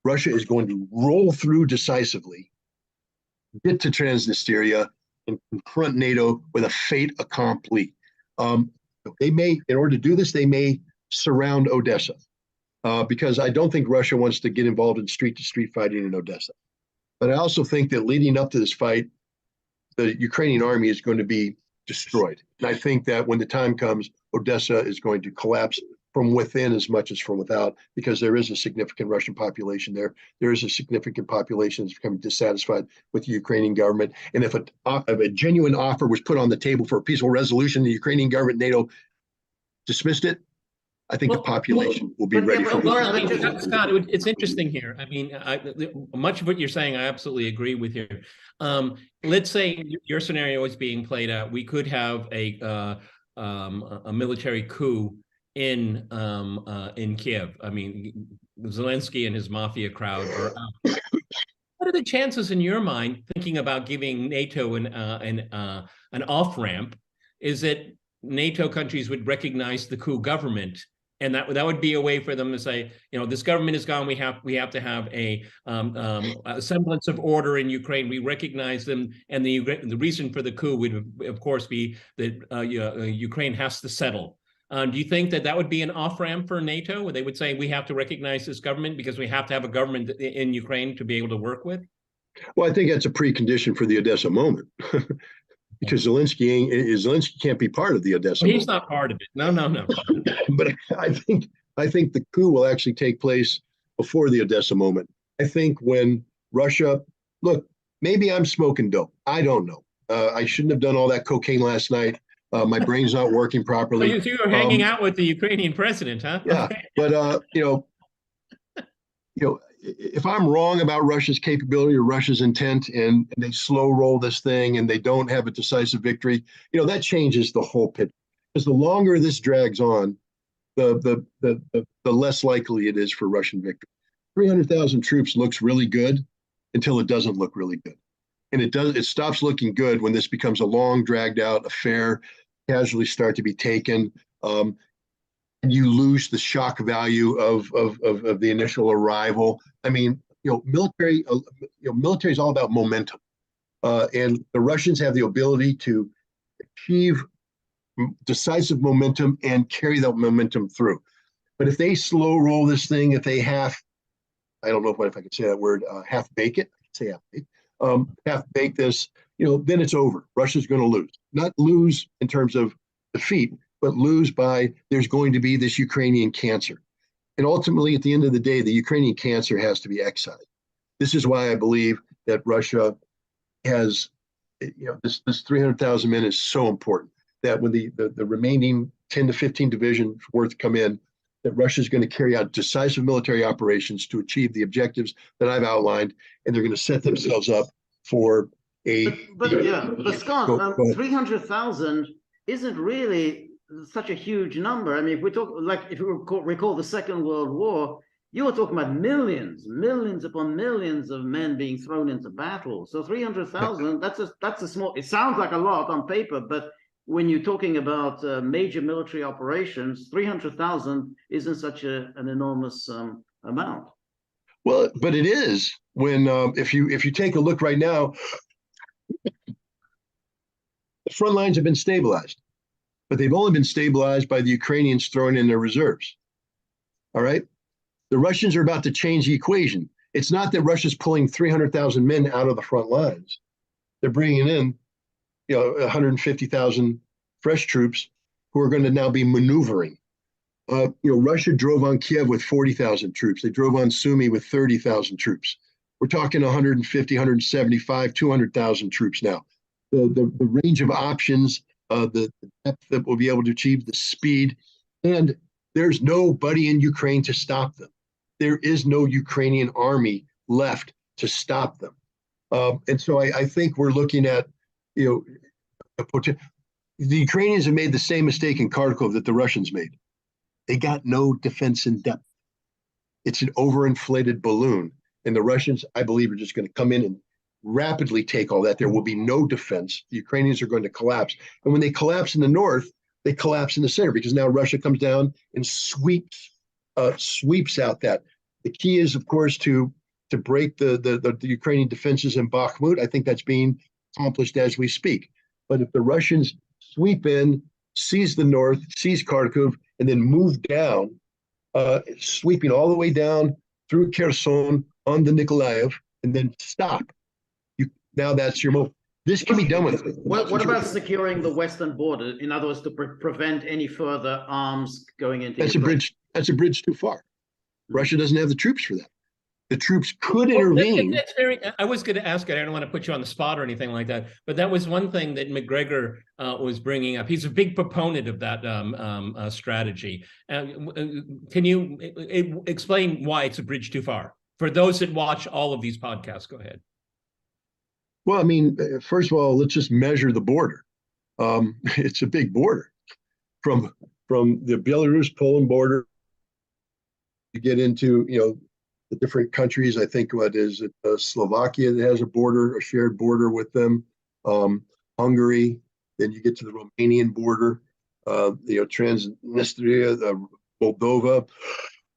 Russia is going to roll through decisively, get to Transnistria, and confront NATO with a fait accompli. They may, in order to do this, they may surround Odessa, because I don't think Russia wants to get involved in street-to-street fighting in Odessa. But I also think that leading up to this fight, the Ukrainian army is going to be destroyed. And I think that when the time comes, Odessa is going to collapse from within as much as from without, because there is a significant Russian population there. There is a significant population that's becoming dissatisfied with the Ukrainian government. And if a genuine offer was put on the table for a peaceful resolution, the Ukrainian government, NATO, dismissed it, I think the population will be ready for it. Scott, it's interesting here. I mean, much of what you're saying, I absolutely agree with you. Let's say your scenario is being played out. We could have a military coup in Kiev. I mean, Zelensky and his mafia crowd are out. What are the chances in your mind, thinking about giving NATO an off-ramp, is that NATO countries would recognize the coup government, and that would be a way for them to say, this government is gone. We have to have a semblance of order in Ukraine. We recognize them, and the reason for the coup would, of course, be that Ukraine has to settle. Do you think that would be an off-ramp for NATO, where they would say we have to recognize this government because we have to have a government in Ukraine to be able to work with? Well, I think that's a precondition for the Odessa moment. Because Zelensky can't be part of the Odessa. He's not part of it. No. But I think the coup will actually take place before the Odessa moment. I think when Russia, look, maybe I'm smoking dope. I don't know. I shouldn't have done all that cocaine last night. My brain's not working properly. So you were hanging out with the Ukrainian president, huh? Yeah, but if I'm wrong about Russia's capability or Russia's intent, and they slow roll this thing and they don't have a decisive victory, that changes the whole picture. Because the longer this drags on, the less likely it is for Russian victory. 300,000 troops looks really good until it doesn't look really good. And it stops looking good when this becomes a long, dragged out affair, casualties start to be taken, and you lose the shock value of the initial arrival. I mean, military is all about momentum, and the Russians have the ability to achieve decisive momentum and carry that momentum through. But if they slow roll this thing, if they I don't know if I can say that word, half bake it, say half bake this, then it's over. Russia's going to lose. Not lose in terms of defeat, but lose by there's going to be this Ukrainian cancer. And ultimately, at the end of the day, the Ukrainian cancer has to be excised. This is why I believe that Russia has, this 300,000 men is so important, that when the remaining 10 to 15 divisions worth come in, that Russia is going to carry out decisive military operations to achieve the objectives that I've outlined, and they're going to set themselves up for a. But Scott, 300,000 isn't really such a huge number. I mean, if we talk, like, if you recall the Second World War, you were talking about millions upon millions of men being thrown into battle. So 300,000, that's a small. It sounds like a lot on paper, but when you're talking about major military operations, 300,000 isn't such an enormous amount. Well, but it is when if you take a look right now, the front lines have been stabilized, but they've only been stabilized by the Ukrainians throwing in their reserves. All right, the Russians are about to change the equation. It's not that Russia's pulling 300,000 men out of the front lines; they're bringing in 150,000 fresh troops who are going to now be maneuvering. Russia drove on Kiev with 40,000 troops. They drove on Sumy with 30,000 troops. We're talking 150, 175, 200,000 troops now. The range of options, the depth that will be able to achieve, the speed, and there's nobody in Ukraine to stop them. There is no Ukrainian army left to stop them. And so I think we're looking at the Ukrainians have made the same mistake in Kharkov that the Russians made. They got no defense in depth. It's an overinflated balloon. And the Russians, I believe, are just going to come in and rapidly take all that. There will be no defense. The Ukrainians are going to collapse. And when they collapse in the north, they collapse in the center, because now Russia comes down and sweeps out that. The key is, of course, to break the Ukrainian defenses in Bakhmut. I think that's being accomplished as we speak. But if the Russians sweep in, seize the north, seize Kharkov, and then move down, sweeping all the way down through Kherson on the Nikolaev, and then stop. Now that's your move. This can be done with. What about securing the western border? In other words, to prevent any further arms going into. That's Ukraine. That's a bridge too far. Russia doesn't have the troops for that. The troops could intervene. That's very. I was going to ask it. I don't want to put you on the spot or anything like that, but that was one thing that McGregor was bringing up. He's a big proponent of that strategy. Can you explain why it's a bridge too far for those that watch all of these podcasts? Go ahead. Well, I mean, first of all, let's just measure the border. It's a big border from the Belarus-Poland border. You get into the different countries. I think Slovakia that has a shared border with them. Hungary. Then you get to the Romanian border. Transnistria, Moldova.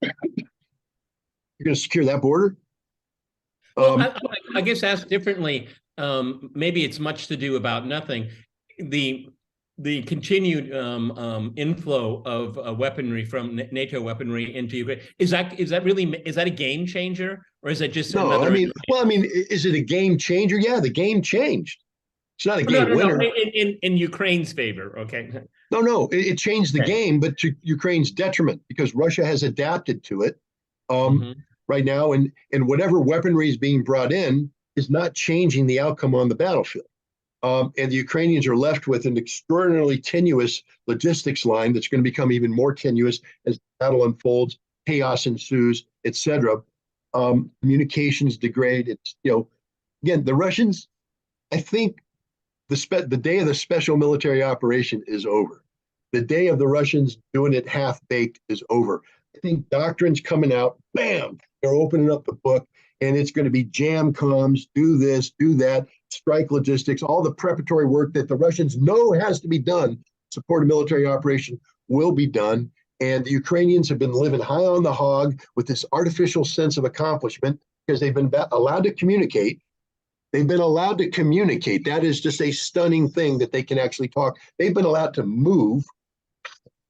You're going to secure that border? Well, I guess asked differently. Maybe it's much to do about nothing. The continued inflow of weaponry from NATO weaponry into Ukraine is that a game changer, or is it just no? I mean, is it a game changer? Yeah, the game changed. It's not a game winner in Ukraine's favor. Okay. No, it changed the game, but to Ukraine's detriment, because Russia has adapted to it right now, and whatever weaponry is being brought in is not changing the outcome on the battlefield. And the Ukrainians are left with an extraordinarily tenuous logistics line that's going to become even more tenuous as the battle unfolds, chaos ensues, etc. Communications degrade. It's again, the Russians. I think the day of the special military operation is over. The day of the Russians doing it half-baked is over. I think doctrine's coming out. Bam! They're opening up the book, and it's going to be jam comms, do this, do that, strike logistics, all the preparatory work that the Russians know has to be done to support a military operation will be done. And the Ukrainians have been living high on the hog with this artificial sense of accomplishment. because they've been allowed to communicate. They've been allowed to communicate. That is just a stunning thing that they can actually talk. They've been allowed to move.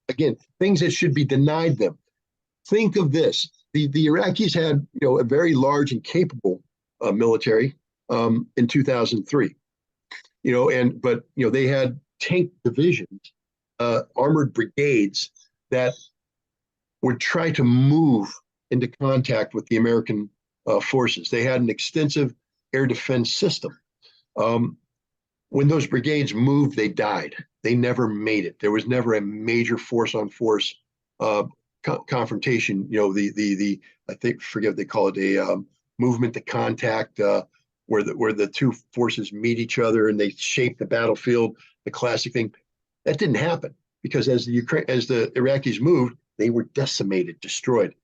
Again, things that should be denied them. Think of this. The Iraqis had, a very large and capable military in 2003. But they had tank divisions, armored brigades that would try to move into contact with the American forces. They had an extensive air defense system. When those brigades moved, they died. They never made it. There was never a major force-on-force confrontation. I forget what they call it, a movement to contact, where the two forces meet each other and they shape the battlefield. The classic thing that didn't happen because as the Iraqis moved, they were decimated, destroyed.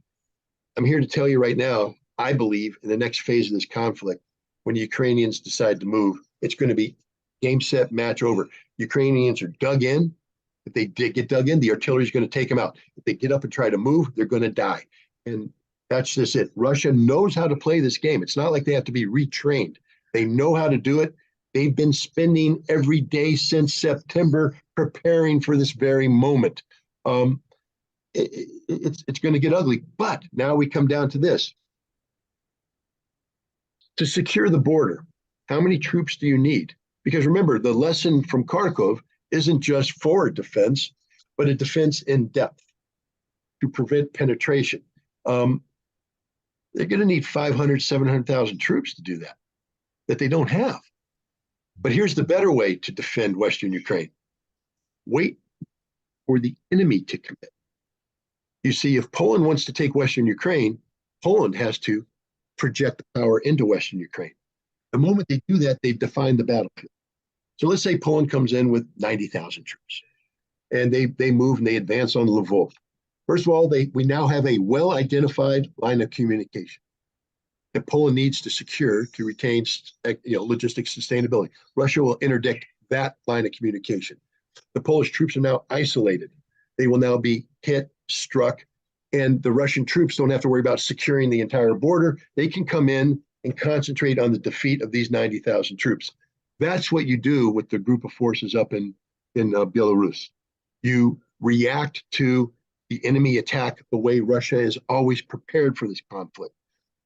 I'm here to tell you right now, I believe in the next phase of this conflict, when the Ukrainians decide to move, it's going to be game, set, match over. Ukrainians are dug in. If they did get dug in, the artillery is going to take them out. If they get up and try to move, they're going to die. And that's just it. Russia knows how to play this game. It's not like they have to be retrained. They know how to do it. They've been spending every day since September preparing for this very moment. It's going to get ugly. But now we come down to this. To secure the border, how many troops do you need? Because remember, the lesson from Kharkov isn't just forward defense, but a defense in depth to prevent penetration. They're going to need 500, 700,000 troops to do that they don't have. But here's the better way to defend Western Ukraine. Wait for the enemy to commit. You see, if Poland wants to take Western Ukraine, Poland has to project power into Western Ukraine. The moment they do that, they've defined the battlefield. So let's say Poland comes in with 90,000 troops, and they move and they advance on Lvov. First of all, we now have a well-identified line of communication that Poland needs to secure to retain logistics sustainability. Russia will interdict that line of communication. The Polish troops are now isolated. They will now be hit, struck, and the Russian troops don't have to worry about securing the entire border. They can come in and concentrate on the defeat of these 90,000 troops. That's what you do with the group of forces up in Belarus. You react to the enemy attack the way Russia is always prepared for this conflict.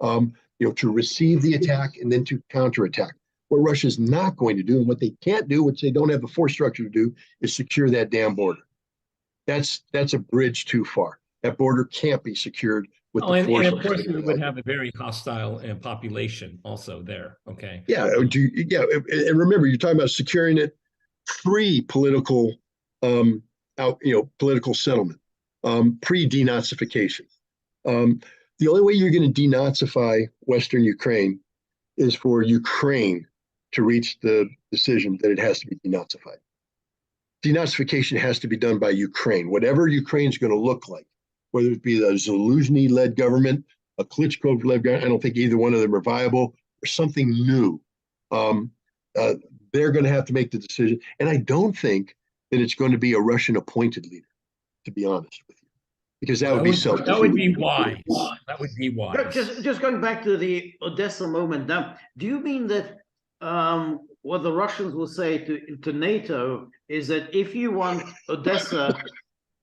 To receive the attack and then to counterattack. What Russia's not going to do, and what they can't do, which they don't have the force structure to do, is secure that damn border. That's a bridge too far. That border can't be secured with the forces. And of course, we would have a very hostile population also there. Okay. Yeah, and remember, you're talking about securing it pre-political, political settlement, pre-denazification. The only way you're going to denazify Western Ukraine is for Ukraine to reach the decision that it has to be denazified. Denazification has to be done by Ukraine, whatever Ukraine's going to look like, whether it be the Zelensky-led government, a Klitschko-led government. I don't think either one of them are viable, or something new. They're going to have to make the decision. And I don't think that it's going to be a Russian-appointed leader, to be honest with you, because that would be self-defeating. That would be wise. That would be wise. Just going back to the Odessa moment now, do you mean that what the Russians will say to NATO is that if you want Odessa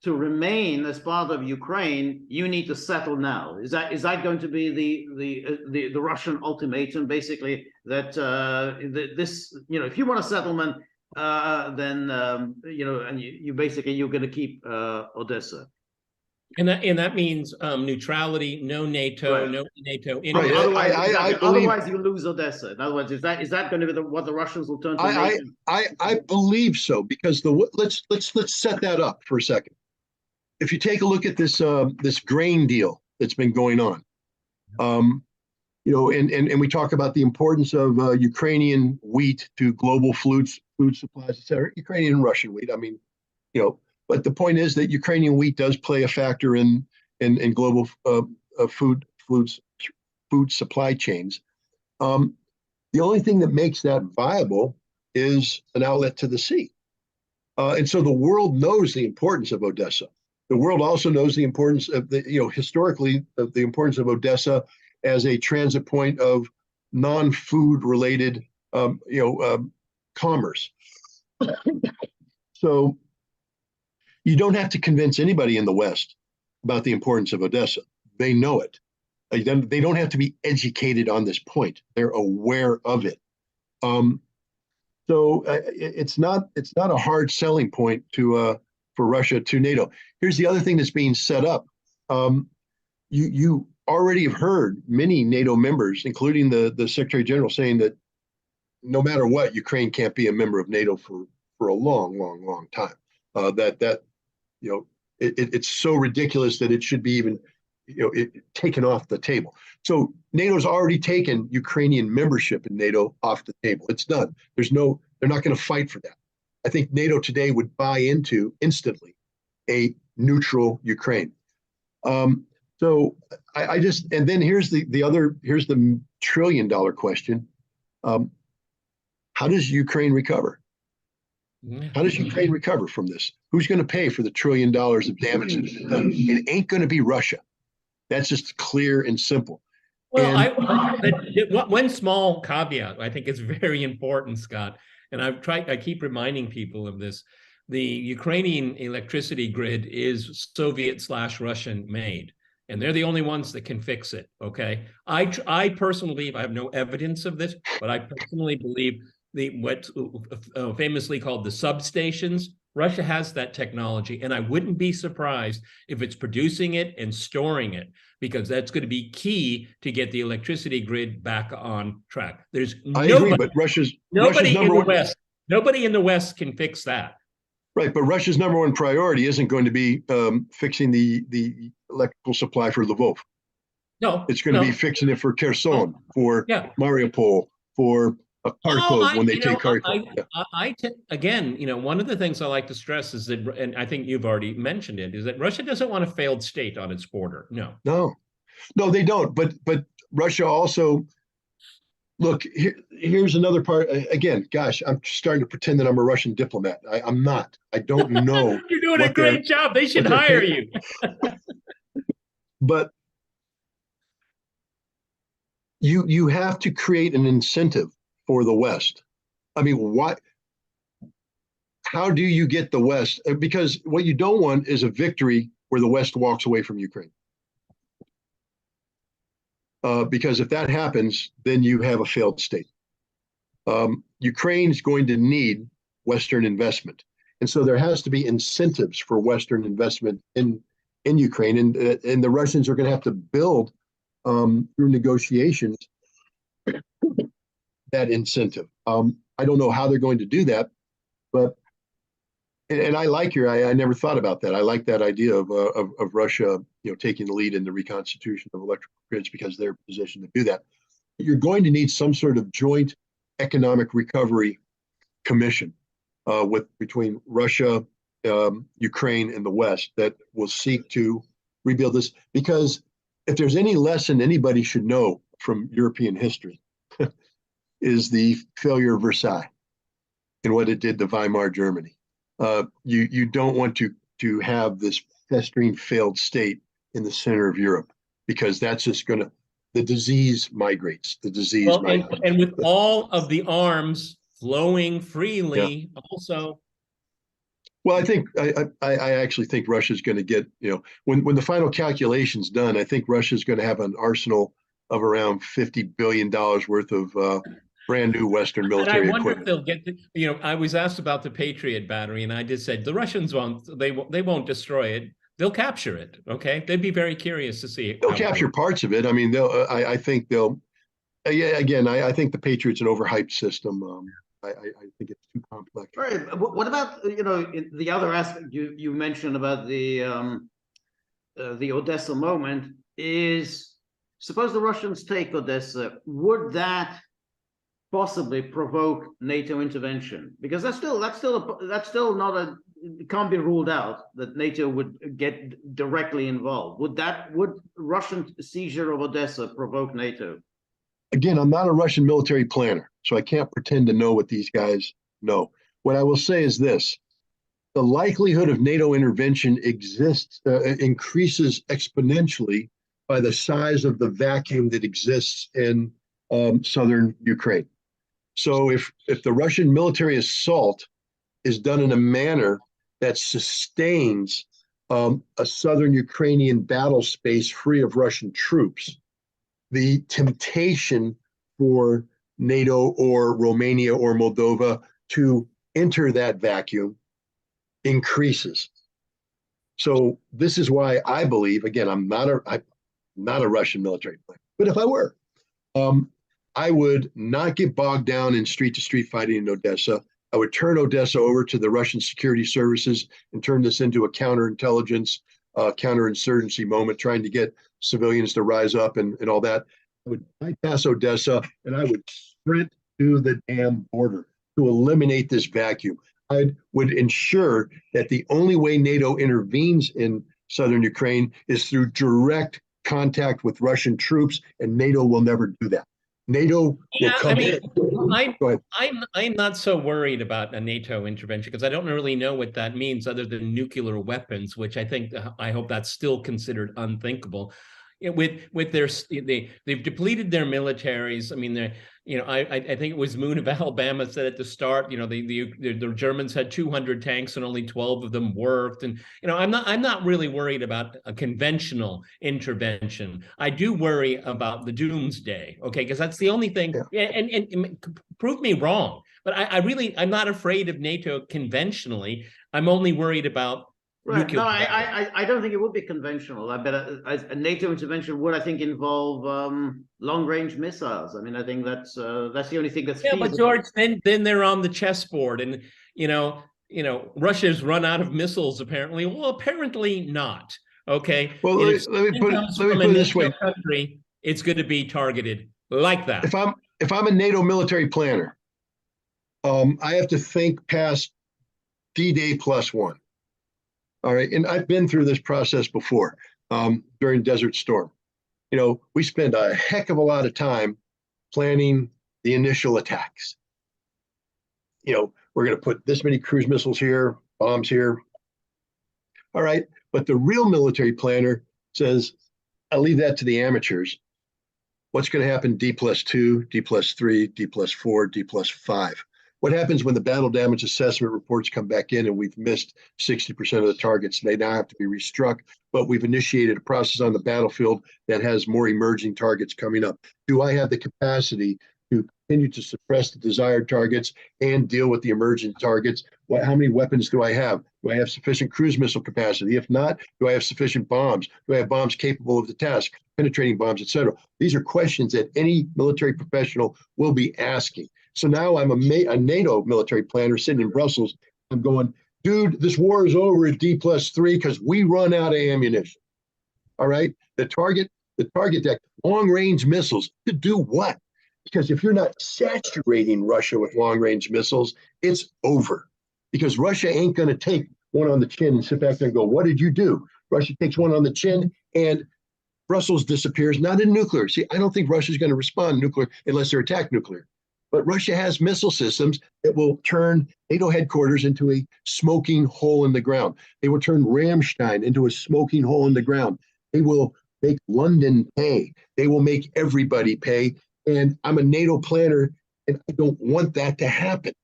to remain as part of Ukraine, you need to settle now? Is that going to be the Russian ultimatum, basically, that this, if you want a settlement, then and you basically you're going to keep Odessa? And that means neutrality, no NATO, right. No NATO. Right. Otherwise, you lose Odessa. In other words, is that going to be what the Russians will turn to NATO? I believe so, because let's set that up for a second. If you take a look at this grain deal that's been going on, and we talk about the importance of Ukrainian wheat to global food supplies, et cetera, Ukrainian and Russian wheat. I mean, but the point is that Ukrainian wheat does play a factor in global food supply chains. The only thing that makes that viable is an outlet to the sea. And so the world knows the importance of Odessa. The world also knows the importance of historically, of the importance of Odessa as a transit point of non-food related, commerce. So you don't have to convince anybody in the West about the importance of Odessa. They know it. They don't have to be educated on this point. They're aware of it. So it's not a hard selling point to for Russia to NATO. Here's the other thing that's being set up. You already have heard many NATO members, including the Secretary General, saying that no matter what, Ukraine can't be a member of NATO for a long time. It's so ridiculous that it should be even taken off the table. So NATO's already taken Ukrainian membership in NATO off the table. It's done. They're not going to fight for that. I think NATO today would buy into instantly a neutral Ukraine. So and then here's the $1 trillion question. How does Ukraine recover? How does Ukraine recover from this? Who's going to pay for the $1 trillion of damage? It ain't going to be Russia. That's just clear and simple. Well, one small caveat I think is very important, Scott, and I keep reminding people of this. The Ukrainian electricity grid is Soviet/Russian made, and they're the only ones that can fix it. Okay, I personally believe, I have no evidence of this, but I personally believe what's famously called the substations. Russia has that technology, and I wouldn't be surprised if it's producing it and storing it, because that's going to be key to get the electricity grid back on track. I agree, but nobody in the West can fix that. Right, but Russia's number one priority isn't going to be fixing the electrical supply for Lvov. No, it's going to be fixing it for Kherson, for Mariupol, for Kharkov when they take Kharkov. Again, one of the things I like to stress is that, and I think you've already mentioned it, is that Russia doesn't want a failed state on its border. No, they don't. But Russia also, look, here's another part. Again, gosh, I'm starting to pretend that I'm a Russian diplomat. I'm not. I don't know. You're doing a great job. They should hire you. But you have to create an incentive for the West. I mean, how do you get the West? Because what you don't want is a victory where the West walks away from Ukraine. Because if that happens, then you have a failed state. Ukraine is going to need Western investment. And so there has to be incentives for Western investment in Ukraine. And the Russians are going to have to build through negotiations that incentive. I don't know how they're going to do that, but I like I never thought about that. I like that idea of Russia, taking the lead in the reconstitution of electrical grids because they're positioned to do that. You're going to need some sort of joint economic recovery commission between Russia, Ukraine, and the West that will seek to rebuild this. Because if there's any lesson anybody should know from European history, is the failure of Versailles and what it did to Weimar Germany. You don't want to have this festering failed state in the center of Europe, because that's just the disease migrates. And with all of the arms flowing freely also. Well, I actually think Russia's going to get, when the final calculation's done, I think Russia's going to have an arsenal of around $50 billion worth of brand new Western military equipment. I wonder if they'll get, I was asked about the Patriot battery, and I just said, the Russians they won't destroy it. They'll capture it. Okay. They'd be very curious to see it. They'll capture parts of it. I mean, I think the Patriot's an overhyped system. I think it's too complex. Right. What about, the other aspect you mentioned about the Odessa moment is, suppose the Russians take Odessa, would that possibly provoke NATO intervention? Because that's still not it can't be ruled out that NATO would get directly involved. Would Russian seizure of Odessa provoke NATO? Again, I'm not a Russian military planner, so I can't pretend to know what these guys know. What I will say is this: the likelihood of NATO intervention increases exponentially by the size of the vacuum that exists in southern Ukraine. So if the Russian military assault is done in a manner that sustains a southern Ukrainian battle space free of Russian troops, the temptation for NATO or Romania or Moldova to enter that vacuum increases. So this is why I believe, again, I'm not a Russian military player, but if I were, I would not get bogged down in street-to-street fighting in Odessa. I would turn Odessa over to the Russian security services and turn this into a counterintelligence, counterinsurgency moment, trying to get civilians to rise up and all that. I would bypass Odessa and I would sprint to the damn border to eliminate this vacuum. I would ensure that the only way NATO intervenes in southern Ukraine is through direct contact with Russian troops, and NATO will never do that. NATO will come in. I'm not so worried about a NATO intervention because I don't really know what that means other than nuclear weapons, which I hope that's still considered unthinkable. With they've depleted their militaries. I mean, I think it was Moon of Alabama said at the start, the Germans had 200 tanks and only 12 of them worked. And I'm not really worried about a conventional intervention. I do worry about the doomsday, okay, because that's the only thing. Yeah. And prove me wrong, but I'm not afraid of NATO conventionally. I'm only worried about. Right. No, I don't think it would be conventional. I bet a NATO intervention would, I think, involve long-range missiles. I mean, I think that's the only thing that's feasible. But George, then they're on the chessboard, and Russia's run out of missiles apparently. Well, apparently not. Okay. Well, let me put it this way: country, it's going to be targeted like that. If I'm a NATO military planner, I have to think past D-Day +1. All right. And I've been through this process before during Desert Storm. We spend a heck of a lot of time planning the initial attacks. We're going to put this many cruise missiles here, bombs here. All right. But the real military planner says, I'll leave that to the amateurs. What's going to happen D+2, D+3, D+4, D+5? What happens when the battle damage assessment reports come back in and we've missed 60% of the targets? They now have to be restruck, but we've initiated a process on the battlefield that has more emerging targets coming up. Do I have the capacity to continue to suppress the desired targets and deal with the emerging targets? How many weapons do I have? Do I have sufficient cruise missile capacity? If not, do I have sufficient bombs? Do I have bombs capable of the task, penetrating bombs, etc.? These are questions that any military professional will be asking. So now I'm a NATO military planner sitting in Brussels. I'm going, dude, this war is over at D+3 because we run out of ammunition. All right. The target deck, long range missiles to do what? Because if you're not saturating Russia with long range missiles, it's over. Because Russia ain't going to take one on the chin and sit back there and go, what did you do? Russia takes one on the chin and Brussels disappears, not in nuclear. See, I don't think Russia's going to respond nuclear unless they're attacked nuclear. But Russia has missile systems that will turn NATO headquarters into a smoking hole in the ground. They will turn Ramstein into a smoking hole in the ground. They will make London pay. They will make everybody pay. And I'm a NATO planner, and I don't want that to happen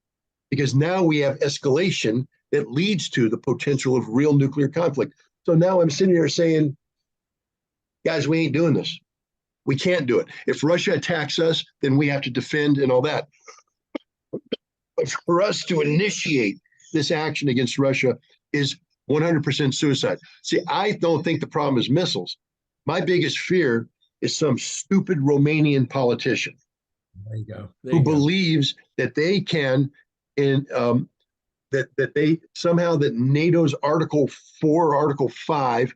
because now we have escalation that leads to the potential of real nuclear conflict. So now I'm sitting here saying, guys, we ain't doing this. We can't do it. If Russia attacks us, then we have to defend and all that. But for us to initiate this action against Russia is 100% suicide. See, I don't think the problem is missiles. My biggest fear is some stupid Romanian politician who believes that they can, that they somehow that NATO's Article 4, Article 5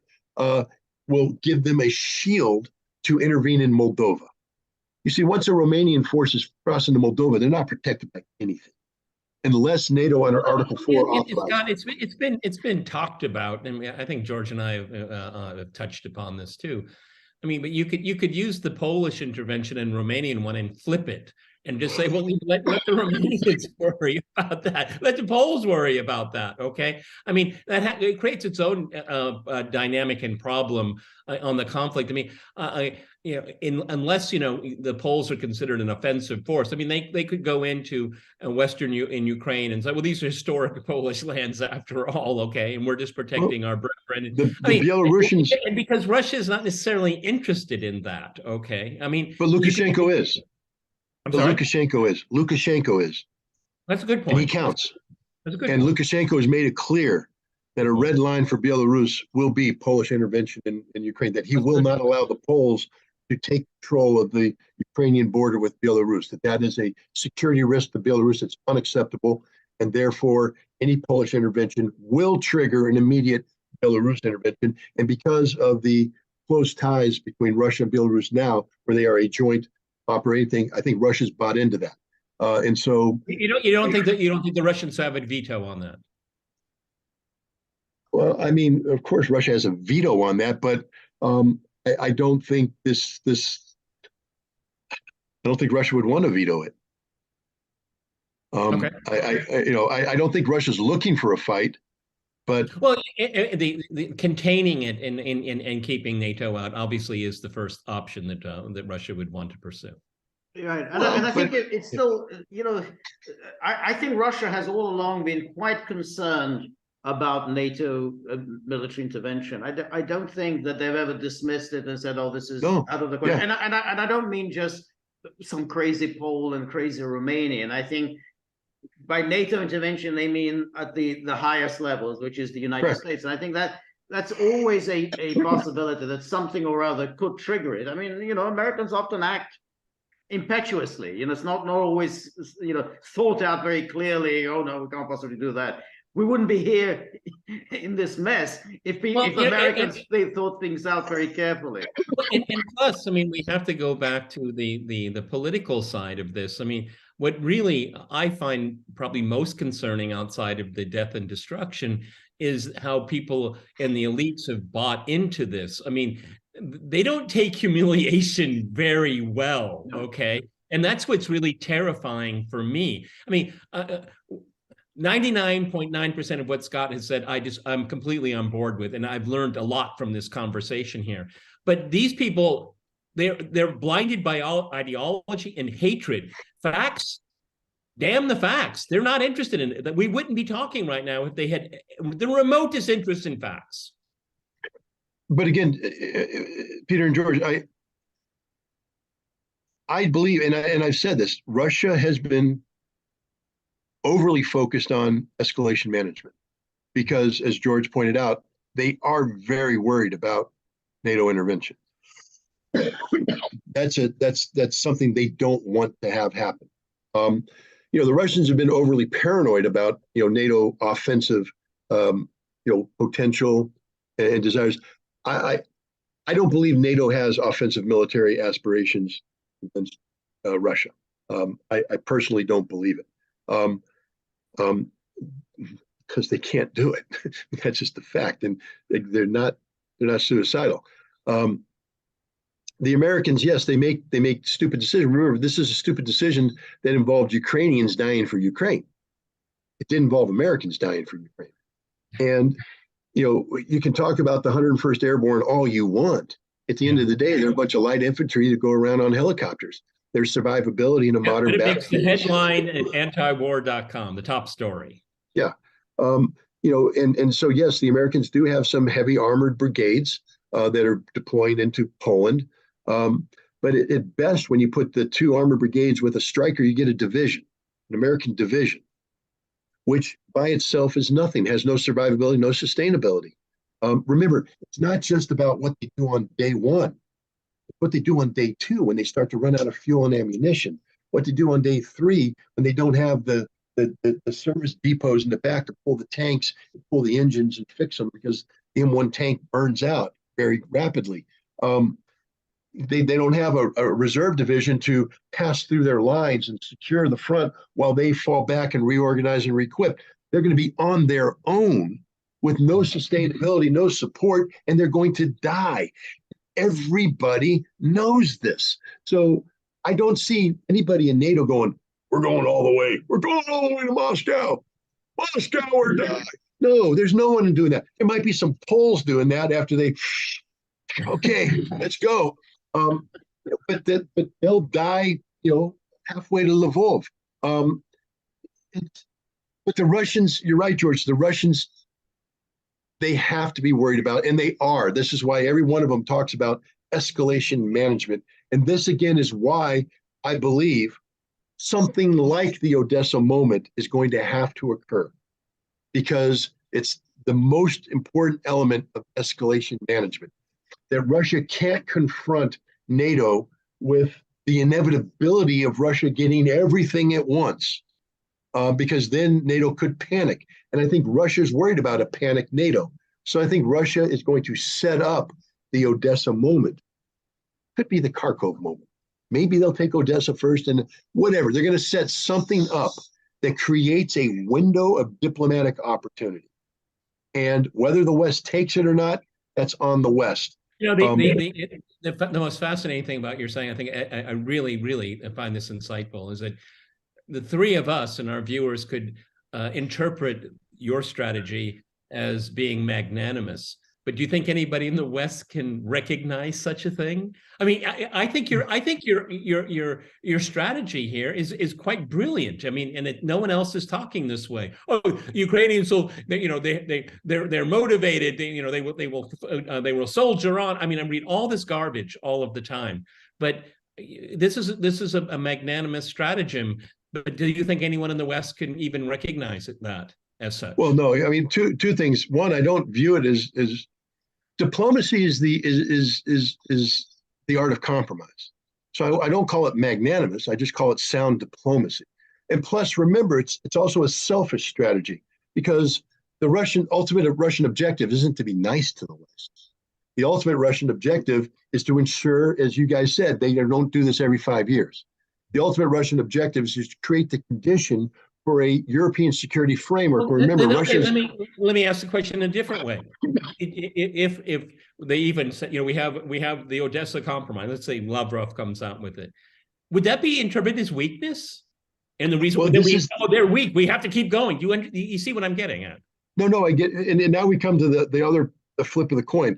will give them a shield to intervene in Moldova. You see, once the Romanian forces cross into Moldova, they're not protected by anything, unless NATO under Article 4 authorizes. It's been talked about, and I think George and I have touched upon this too. I mean, but you could use the Polish intervention and Romanian one and flip it. and just say, well, let the Romanians worry about that. Let the Poles worry about that. Okay. I mean, it creates its own dynamic and problem on the conflict. I mean, unless the Poles are considered an offensive force. I mean, they could go into Western in Ukraine and say, well, these are historic Polish lands after all. Okay, and we're just protecting our brethren. The Belarusians, and because Russia is not necessarily interested in that. Okay, I mean, but Lukashenko is. I'm sorry. Lukashenko is. That's a good point. And he counts. That's a good and point. Lukashenko has made it clear that a red line for Belarus will be Polish intervention in Ukraine, that he will not allow the Poles to take control of the Ukrainian border with Belarus, that is a security risk to Belarus that's unacceptable, and therefore any Polish intervention will trigger an immediate Belarus intervention. And because of the close ties between Russia and Belarus now, where they are a joint operating thing, I think Russia's bought into that. And so you don't think the Russians have a veto on that? Well, I mean, of course, Russia has a veto on that, but I don't think I don't think Russia would want to veto it. Okay. I don't think Russia's looking for a fight, but well, the containing it and keeping NATO out obviously is the first option that Russia would want to pursue. Right, and I think it's still, I think Russia has all along been quite concerned about NATO military intervention. I don't think that they've ever dismissed it and said, "Oh, this is out of the question." Yeah. And I don't mean just some crazy Pole and crazy Romanian. I think by NATO intervention they mean at the highest levels, which is the United States. And I think that's always a possibility that something or other could trigger it. I mean, Americans often act impetuously. It's not always thought out very clearly. Oh no, we can't possibly do that. We wouldn't be here in this mess if Americans they thought things out very carefully. And plus, I mean, we have to go back to the political side of this. I mean, what really I find probably most concerning outside of the death and destruction is how people and the elites have bought into this. I mean, they don't take humiliation very well, okay? And that's what's really terrifying for me. I mean, 99.9% of what Scott has said, I'm completely on board with, and I've learned a lot from this conversation here. But these people, they're blinded by all ideology and hatred. Facts, damn the facts. They're not interested in it. We wouldn't be talking right now if they had the remotest interest in facts. But again, Peter and George, I believe, and I've said this, Russia has been overly focused on escalation management because, as George pointed out, they are very worried about NATO intervention. That's something they don't want to have happen. The Russians have been overly paranoid about NATO offensive potential and desires. I don't believe NATO has offensive military aspirations against Russia. I personally don't believe it. Because they can't do it. That's just the fact, and they're not suicidal. The Americans, yes, they make stupid decisions. Remember, this is a stupid decision that involved Ukrainians dying for Ukraine. It didn't involve Americans dying for Ukraine. And you can talk about the 101st Airborne all you want. At the end of the day, they're a bunch of light infantry that go around on helicopters. There's survivability in a modern but it battle. makes the headline at antiwar.com, the top story. Yeah. And so, yes, the Americans do have some heavy armored brigades that are deploying into Poland. But at best, when you put the two armored brigades with a striker, you get a division, an American division, which by itself is nothing, has no survivability, no sustainability. Remember, it's not just about what they do on day one. What they do on day two when they start to run out of fuel and ammunition, what they do on day three when they don't have the service depots in the back to pull the tanks, pull the engines and fix them because the M1 tank burns out very rapidly. They don't have a reserve division to pass through their lines and secure the front while they fall back and reorganize and re-equip. They're going to be on their own with no sustainability, no support, and they're going to die. Everybody knows this. So I don't see anybody in NATO going, we're going all the way. We're going all the way to Moscow. Moscow or die. No, there's no one doing that. There might be some Poles doing that after they, okay, let's go. But they'll die, halfway to Lvov. But the Russians, you're right, George, the Russians, they have to be worried about, and they are. This is why every one of them talks about escalation management. And this, again, is why I believe something like the Odessa moment is going to have to occur, because it's the most important element of escalation management, that Russia can't confront NATO with the inevitability of Russia getting everything at once, because then NATO could panic. And I think Russia's worried about a panic NATO. So I think Russia is going to set up the Odessa moment. Could be the Kharkov moment. Maybe they'll take Odessa first and whatever. They're going to set something up that creates a window of diplomatic opportunity. And whether the West takes it or not, that's on the West. The most fascinating thing about your saying, I think I really, really find this insightful, is that the three of us and our viewers could interpret your strategy as being magnanimous. But do you think anybody in the West can recognize such a thing? I mean, I think your strategy here is quite brilliant. I mean, and no one else is talking this way. Oh, Ukrainians will, they're motivated. They will soldier on. I mean, I read all this garbage all of the time. But this is a magnanimous stratagem. But do you think anyone in the West can even recognize that as such? Well, no. I mean, two things. One, I don't view it as diplomacy is the art of compromise. So I don't call it magnanimous. I just call it sound diplomacy. And plus, remember, it's also a selfish strategy, because the ultimate Russian objective isn't to be nice to the West. The ultimate Russian objective is to ensure, as you guys said, they don't do this every 5 years. The ultimate Russian objective is to create the condition for a European security framework. Well, remember, Russia's. Let me ask the question in a different way. If they even said, we have the Odessa Compromise. Let's say Lavrov comes out with it. Would that be interpreted as weakness? And the reason they're weak, we have to keep going. You see what I'm getting at? No, I get, and now we come to the flip of the coin.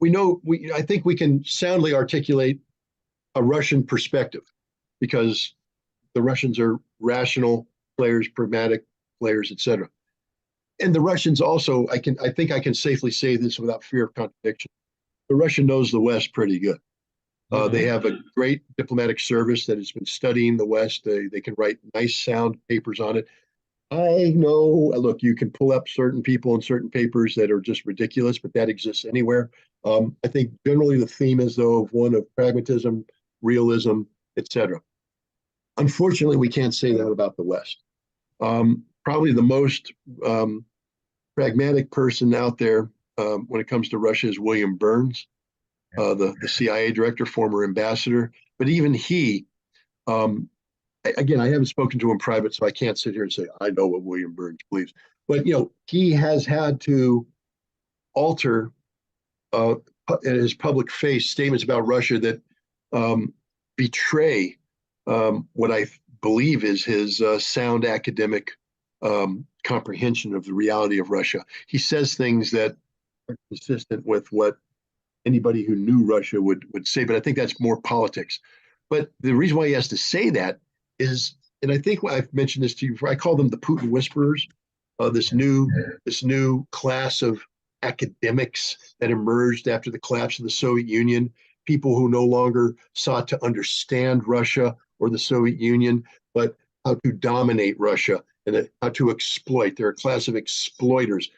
I think we can soundly articulate a Russian perspective, because the Russians are rational players, pragmatic players, etc. And the Russians also, I think I can safely say this without fear of contradiction, the Russia knows the West pretty good. They have a great diplomatic service that has been studying the West. They can write nice, sound papers on it. I know, look, you can pull up certain people and certain papers that are just ridiculous, but that exists anywhere. I think generally the theme is, though, one of pragmatism, realism, etc. Unfortunately, we can't say that about the West. Probably the most pragmatic person out there when it comes to Russia is William Burns, the CIA director, former ambassador. But even he, again, I haven't spoken to him private, so I can't sit here and say I know what William Burns believes. But he has had to alter in his public face statements about Russia that betray what I believe is his sound academic comprehension of the reality of Russia. He says things that are consistent with what anybody who knew Russia would say, but I think that's more politics. But the reason why he has to say that is, and I think I've mentioned this to you before, I call them the Putin whisperers, this new class of academics that emerged after the collapse of the Soviet Union, people who no longer sought to understand Russia or the Soviet Union, but how to dominate Russia and how to exploit. They're a class of exploiters.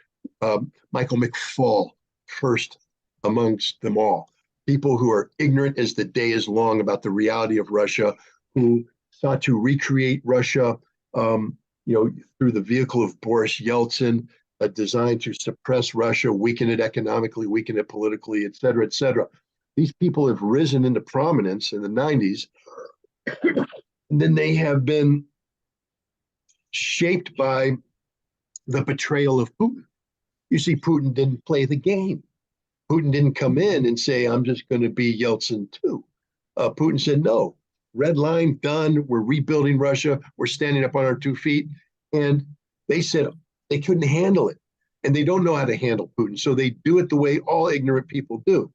Michael McFaul, first amongst them all. People who are ignorant as the day is long about the reality of Russia, who sought to recreate Russia, through the vehicle of Boris Yeltsin, designed to suppress Russia, weaken it economically, weaken it politically, et cetera, et cetera. These people have risen into prominence in the 90s, and then they have been shaped by the betrayal of Putin. You see, Putin didn't play the game. Putin didn't come in and say, I'm just going to be Yeltsin too. Putin said, no, red line, done. We're rebuilding Russia. We're standing up on our 2 feet. And they said they couldn't handle it. And they don't know how to handle Putin. So they do it the way all ignorant people do.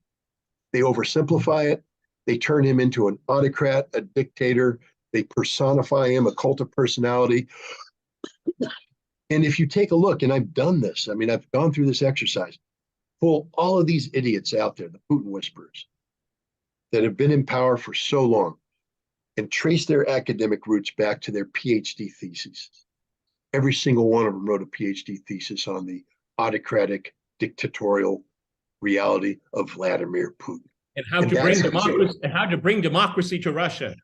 They oversimplify it. They turn him into an autocrat, a dictator. They personify him, a cult of personality. And if you take a look, and I've done this, I mean, I've gone through this exercise, pull all of these idiots out there, the Putin whisperers, that have been in power for so long, and trace their academic roots back to their PhD theses. Every single one of them wrote a PhD thesis on the autocratic, dictatorial reality of Vladimir Putin. And how to bring democracy to Russia.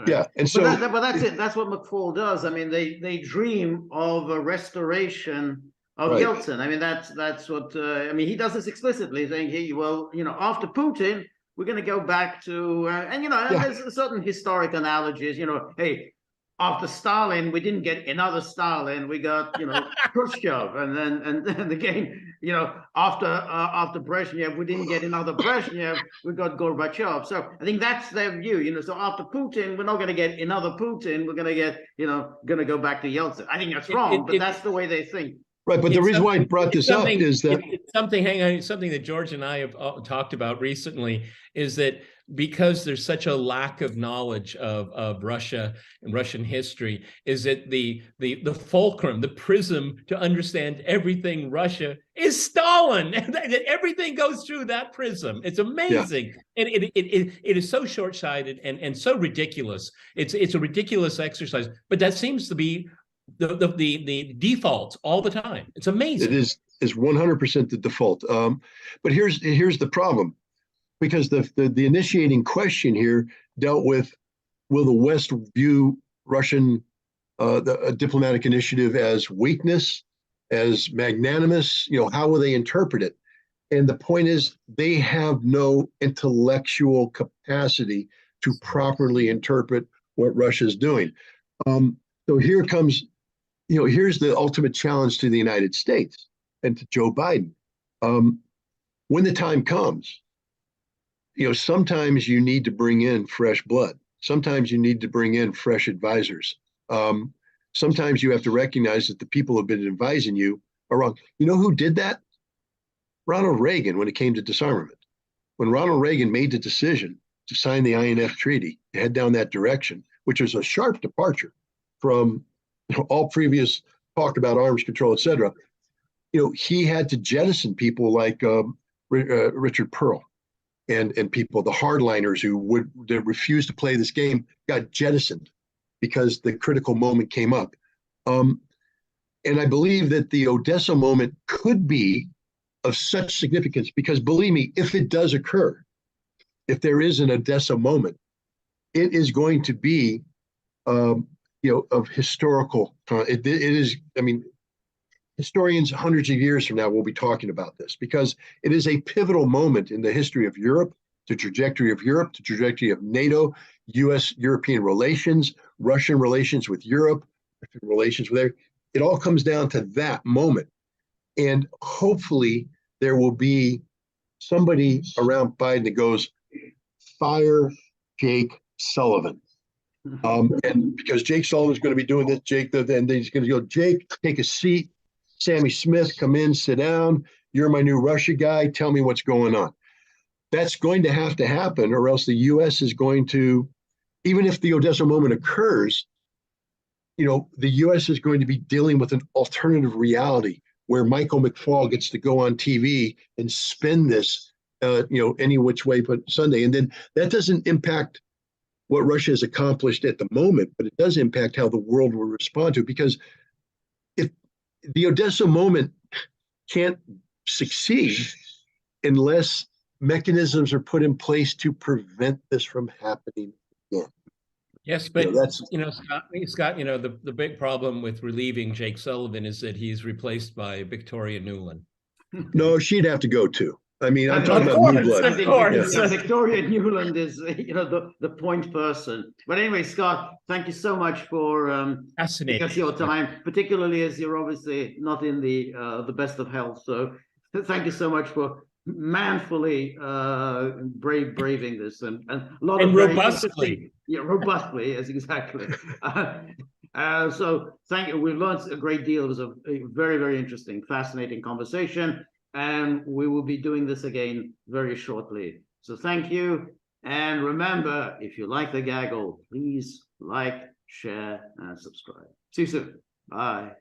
Yeah, and so but that's it. That's what McFaul does. I mean, they dream of a restoration of Yeltsin. I mean, that's what I mean. He does this explicitly, saying, "Hey, well, you know, after Putin, we're going to go back to and you know, there's certain historic analogies. You know, hey, after Stalin, we didn't get another Stalin. We got, you know, Khrushchev, and then again, you know, after Brezhnev, we didn't get another Brezhnev. We got Gorbachev. So I think that's their view. You know, so after Putin, we're not going to get another Putin. We're going to get, you know, going to go back to Yeltsin. I think that's wrong, but that's the way they think. Right, but the reason why I brought this up is that something that George and I have talked about recently is that because there's such a lack of knowledge of Russia and Russian history, is that the fulcrum, the prism to understand everything Russia is Stalin, and that everything goes through that prism. It's amazing, and it is so short-sighted and so ridiculous. It's a ridiculous exercise, but that seems to be the default all the time. It's amazing. It is 100% the default. But here's the problem, because the initiating question here dealt with, will the West view Russian the diplomatic initiative as weakness, as magnanimous? You know, how will they interpret it? And the point is, they have no intellectual capacity to properly interpret what Russia's doing. So here comes, you know, here's the ultimate challenge to the United States and to Joe Biden. When the time comes, you know, sometimes you need to bring in fresh blood. Sometimes you need to bring in fresh advisors. Sometimes you have to recognize that the people who have been advising you are wrong. You know who did that? Ronald Reagan, when it came to disarmament. When Ronald Reagan made the decision to sign the INF Treaty, to head down that direction, which was a sharp departure from, you know, all previous talk about arms control, et cetera, you know, he had to jettison people like Richard Pearl and people, the hardliners that refused to play this game, got jettisoned because the critical moment came up. And I believe that the Odessa moment could be of such significance, because believe me, if it does occur, if there is an Odessa moment, it is going to be, you know, of historical. It is. I mean, historians hundreds of years from now will be talking about this, because it is a pivotal moment in the history of Europe, the trajectory of Europe, the trajectory of NATO, U.S.-European relations, Russian relations with Europe, relations with everything. It all comes down to that moment. And hopefully there will be somebody around Biden that goes, fire Jake Sullivan. And because Jake Sullivan's going to be doing this, then he's going to go, Jake, take a seat. Sammy Smith, come in, sit down. You're my new Russia guy. Tell me what's going on. That's going to have to happen, or else the U.S. is going to, even if the Odessa moment occurs, you know, the U.S. is going to be dealing with an alternative reality where Michael McFaul gets to go on TV and spin this, you know, any which way but Sunday. And then that doesn't impact what Russia has accomplished at the moment, but it does impact how the world will respond to it. Because if the Odessa moment can't succeed unless mechanisms are put in place to prevent this from happening again. Yes, but you know, Scott, you know, the big problem with relieving Jake Sullivan is that he's replaced by Victoria Nuland. No, she'd have to go too. I mean, I'm talking about new blood. Of course. Yeah. Victoria Nuland is, you know, the point person. But anyway, Scott, thank you so much for giving us your time, particularly as you're obviously not in the best of health. So thank you so much for manfully braving this and a lot And of very robustly. interesting- yeah, robustly, yes, exactly. So thank you. We've learned a great deal. It was a very, very interesting, fascinating conversation, and we will be doing this again very shortly. So thank you. And remember, if you like the gaggle, please like, share, and subscribe. See you soon. Bye.